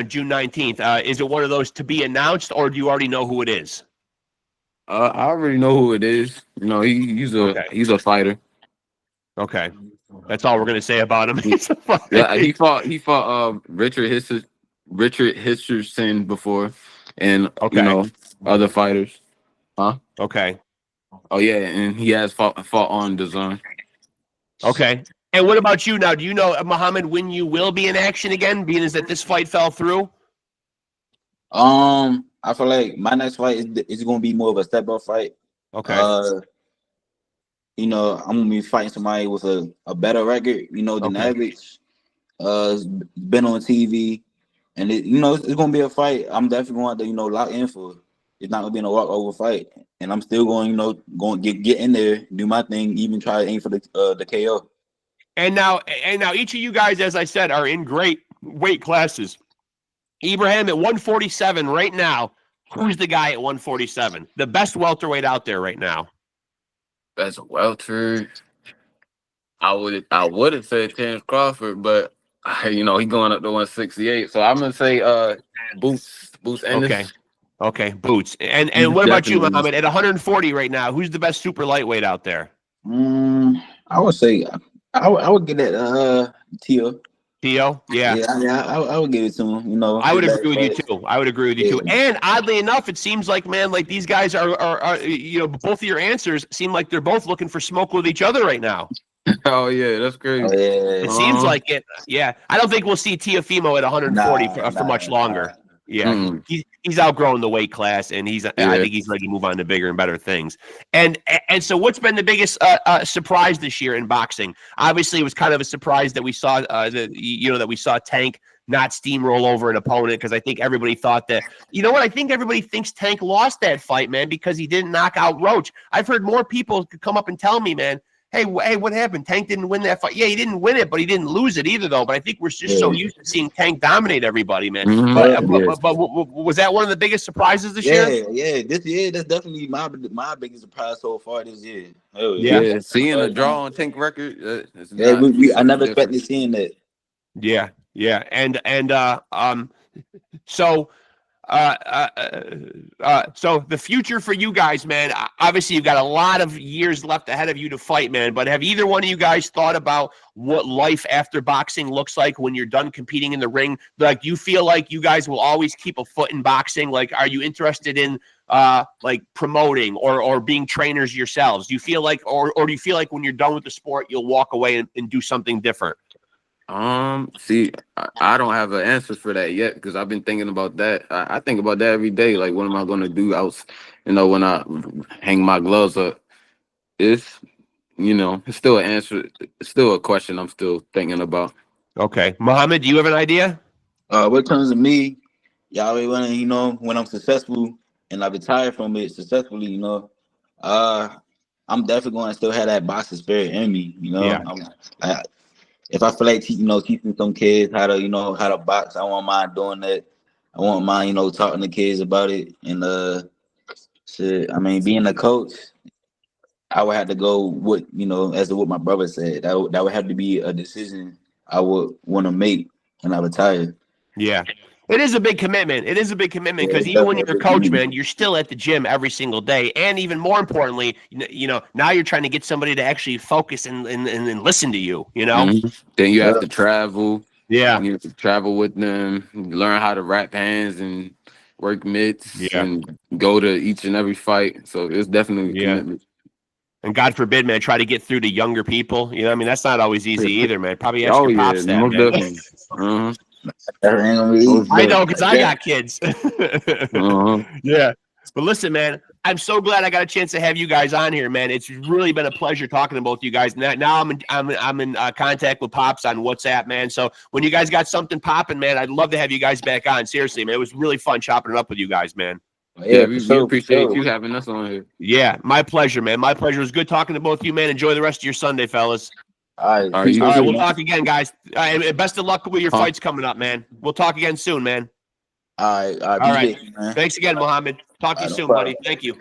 June 19th? Is it one of those to be announced, or do you already know who it is? I already know who it is. He's a fighter. Okay, that's all we're gonna say about him. Yeah, he fought Richard Hitcherson before, and other fighters. Huh? Okay. Oh yeah, and he has fought on DAZN. Okay. And what about you now? Do you know, Muhammad, when you will be in action again, being as that this fight fell through? I feel like my next fight is going to be more of a step-up fight. Okay. I'm going to be fighting somebody with a better record, than average. It's been on TV, and it's going to be a fight I'm definitely going to, lock in for. It's not going to be a walk-over fight, and I'm still going, going to get in there, do my thing, even try to aim for the KO. And now each of you guys, as I said, are in great weight classes. Ibrahim at 147 right now. Who's the guy at 147? The best welterweight out there right now. Best welter. I would have said Terrence Crawford, but he going up to 168. So I'm gonna say Boots Ennis. Okay, Boots. And what about you, Muhammad? At 140 right now, who's the best super lightweight out there? I would say I would get that Tio. Tio? Yeah. I would give it to him. I would agree with you too. And oddly enough, it seems like, man, like these guys are both of your answers seem like they're both looking for smoke with each other right now. Oh yeah, that's crazy. It seems like it. Yeah, I don't think we'll see Tiafimo at 140 for much longer. Yeah, he's outgrown the weight class, and I think he's ready to move on to bigger and better things. And so, what's been the biggest surprise this year in boxing? Obviously, it was kind of a surprise that we saw that we saw Tank not steamroll over an opponent, because I think everybody thought that. I think everybody thinks Tank lost that fight, man, because he didn't knock out Roach. I've heard more people come up and tell me, man, hey, what happened? Tank didn't win that fight. Yeah, he didn't win it, but he didn't lose it either, though. But I think we're just so used to seeing Tank dominate everybody, man. But was that one of the biggest surprises this year? Yeah, this year that's definitely my biggest surprise so far this year. Hell yeah. Seeing a draw on Tank record, I never expected seeing that. Yeah, and so. So the future for you guys, man, obviously you've got a lot of years left ahead of you to fight, man, but have either one of you guys thought about what life after boxing looks like when you're done competing in the ring? Like, do you feel like you guys will always keep a foot in boxing? Like, are you interested in like promoting or being trainers yourselves? Do you feel like, or do you feel like when you're done with the sport, you'll walk away and do something different? See, I don't have an answer for that yet because I've been thinking about that. I think about that every day. Like, what am I going to do out, when I hang my gloves up? It's still an answer. It's still a question I'm still thinking about. Okay. Muhammad, do you have an idea? What comes to me, y'all, when I'm successful and I retire from it successfully, I'm definitely going to still have that boxing spirit in me, Yeah. If I feel like teaching some kids how to box, I won't mind doing that. I won't mind, talking to kids about it. And shit, I mean, being a coach, I would have to go with, as to what my brother said. That would have to be a decision I would want to make when I retire. Yeah. It is a big commitment. It is a big commitment because even when you're a coach, man, you're still at the gym every single day. And even more importantly, now you're trying to get somebody to actually focus and listen to you, Mm-hmm. Then you have to travel. Yeah. You have to travel with them, learn how to wrap hands and work mitts and go to each and every fight. So it's definitely a commitment. And God forbid, man, try to get through to younger people. I mean, that's not always easy either, man. Probably ask your pops that, man. Definitely. I know, because I got kids. Yeah. But listen, man, I'm so glad I got a chance to have you guys on here, man. It's really been a pleasure talking to both you guys. Now I'm in contact with Pops on WhatsApp, man. So when you guys got something popping, man, I'd love to have you guys back on. Seriously, man, it was really fun chopping it up with you guys, man. Yeah, we appreciate you having us on here. Yeah, my pleasure, man. My pleasure. It was good talking to both of you, man. Enjoy the rest of your Sunday, fellas. All right, we'll talk again, guys. And best of luck with your fights coming up, man. We'll talk again soon, man. All right. Man. Thanks again, Mohammed. Talk to you soon, buddy. Thank you.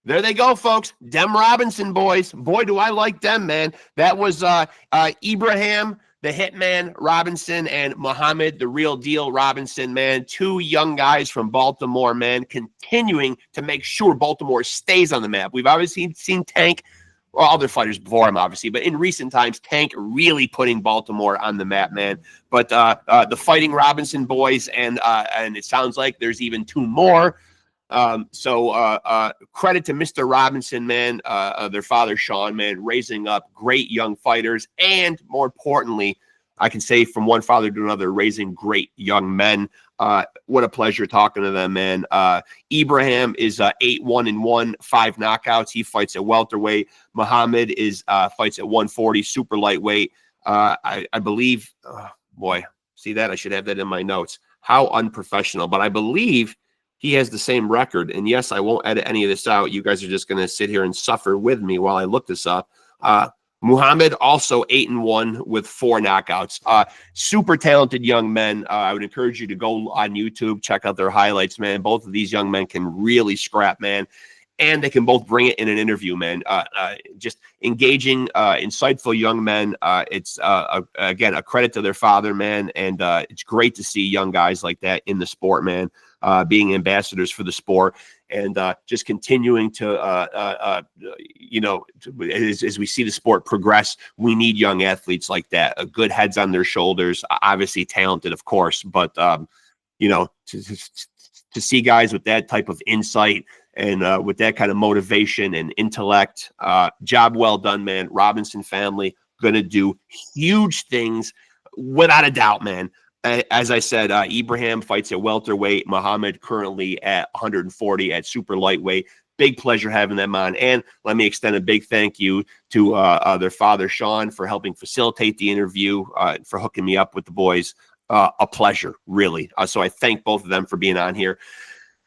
There they go, folks. Dem Robinson boys. Boy, do I like them, man. That was Ibrahim, the Hitman Robinson, and Muhammad, the real deal Robinson, man. Two young guys from Baltimore, man, continuing to make sure Baltimore stays on the map. We've obviously seen Tank, or other fighters before him, obviously, but in recent times, Tank really putting Baltimore on the map, man. But the Fighting Robinson boys, and it sounds like there's even two more. So credit to Mr. Robinson, man, their father, Sean, man, raising up great young fighters. And more importantly, I can say from one father to another, raising great young men. What a pleasure talking to them, man. Ibrahim is 8-1-1, 5 knockouts. He fights at welterweight. Muhammad is fights at 140, super lightweight. I believe, boy, see that? I should have that in my notes. How unprofessional. But I believe he has the same record. And yes, I won't edit any of this out. You guys are just going to sit here and suffer with me while I look this up. Muhammad also 8-1 with 4 knockouts. Super talented young men. I would encourage you to go on YouTube, check out their highlights, man. Both of these young men can really scrap, man. And they can both bring it in an interview, man. Just engaging, insightful young men. It's, again, a credit to their father, man. And it's great to see young guys like that in the sport, man, being ambassadors for the sport. And just continuing to, as we see the sport progress, we need young athletes like that. Good heads on their shoulders, obviously talented, of course. But, to see guys with that type of insight and with that kind of motivation and intellect, job well done, man. Robinson family going to do huge things without a doubt, man. As I said, Ibrahim fights at welterweight. Muhammad currently at 140 at super lightweight. Big pleasure having them on. And let me extend a big thank you to their father, Sean, for helping facilitate the interview, for hooking me up with the boys. A pleasure, really. So I thank both of them for being on here.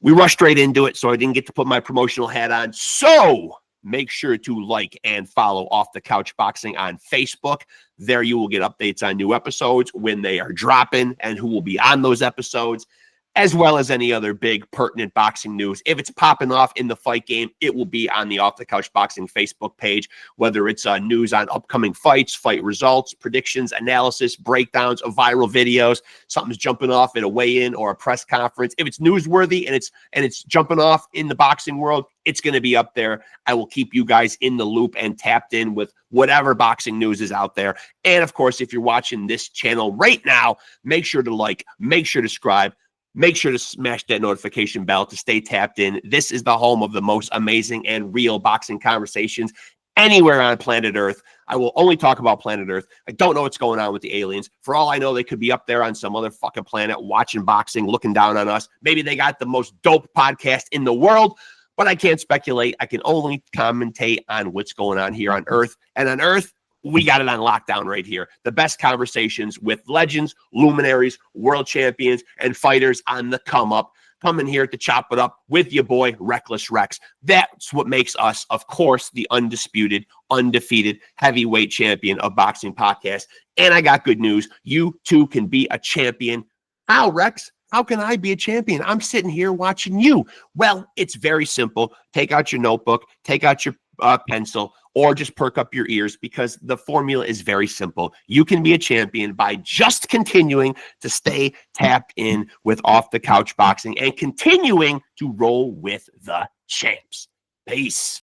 We rushed straight into it, so I didn't get to put my promotional hat on. So make sure to like and follow Off the Couch Boxing on Facebook. There you will get updates on new episodes, when they are dropping, and who will be on those episodes, as well as any other big pertinent boxing news. If it's popping off in the fight game, it will be on the Off the Couch Boxing Facebook page, whether it's news on upcoming fights, fight results, predictions, analysis, breakdowns of viral videos, something's jumping off at a weigh-in or a press conference. If it's newsworthy and it's jumping off in the boxing world, it's going to be up there. I will keep you guys in the loop and tapped in with whatever boxing news is out there. And of course, if you're watching this channel right now, make sure to like, make sure to subscribe, make sure to smash that notification bell to stay tapped in. This is the home of the most amazing and real boxing conversations anywhere on planet Earth. I will only talk about planet Earth. I don't know what's going on with the aliens. For all I know, they could be up there on some other fucking planet watching boxing, looking down on us. Maybe they got the most dope podcast in the world, but I can't speculate. I can only commentate on what's going on here on Earth. And on Earth, we got it on lockdown right here. The best conversations with legends, luminaries, world champions, and fighters on the come up. Coming here to chop it up with your boy, Reckless Rexx. That's what makes us, of course, the undisputed, undefeated heavyweight champion of boxing podcast. And I got good news. You too can be a champion. How, Rexx? How can I be a champion? I'm sitting here watching you. Well, it's very simple. Take out your notebook, take out your pencil, or just perk up your ears, because the formula is very simple. You can be a champion by just continuing to stay tapped in with Off the Couch Boxing and continuing to roll with the champs. Peace.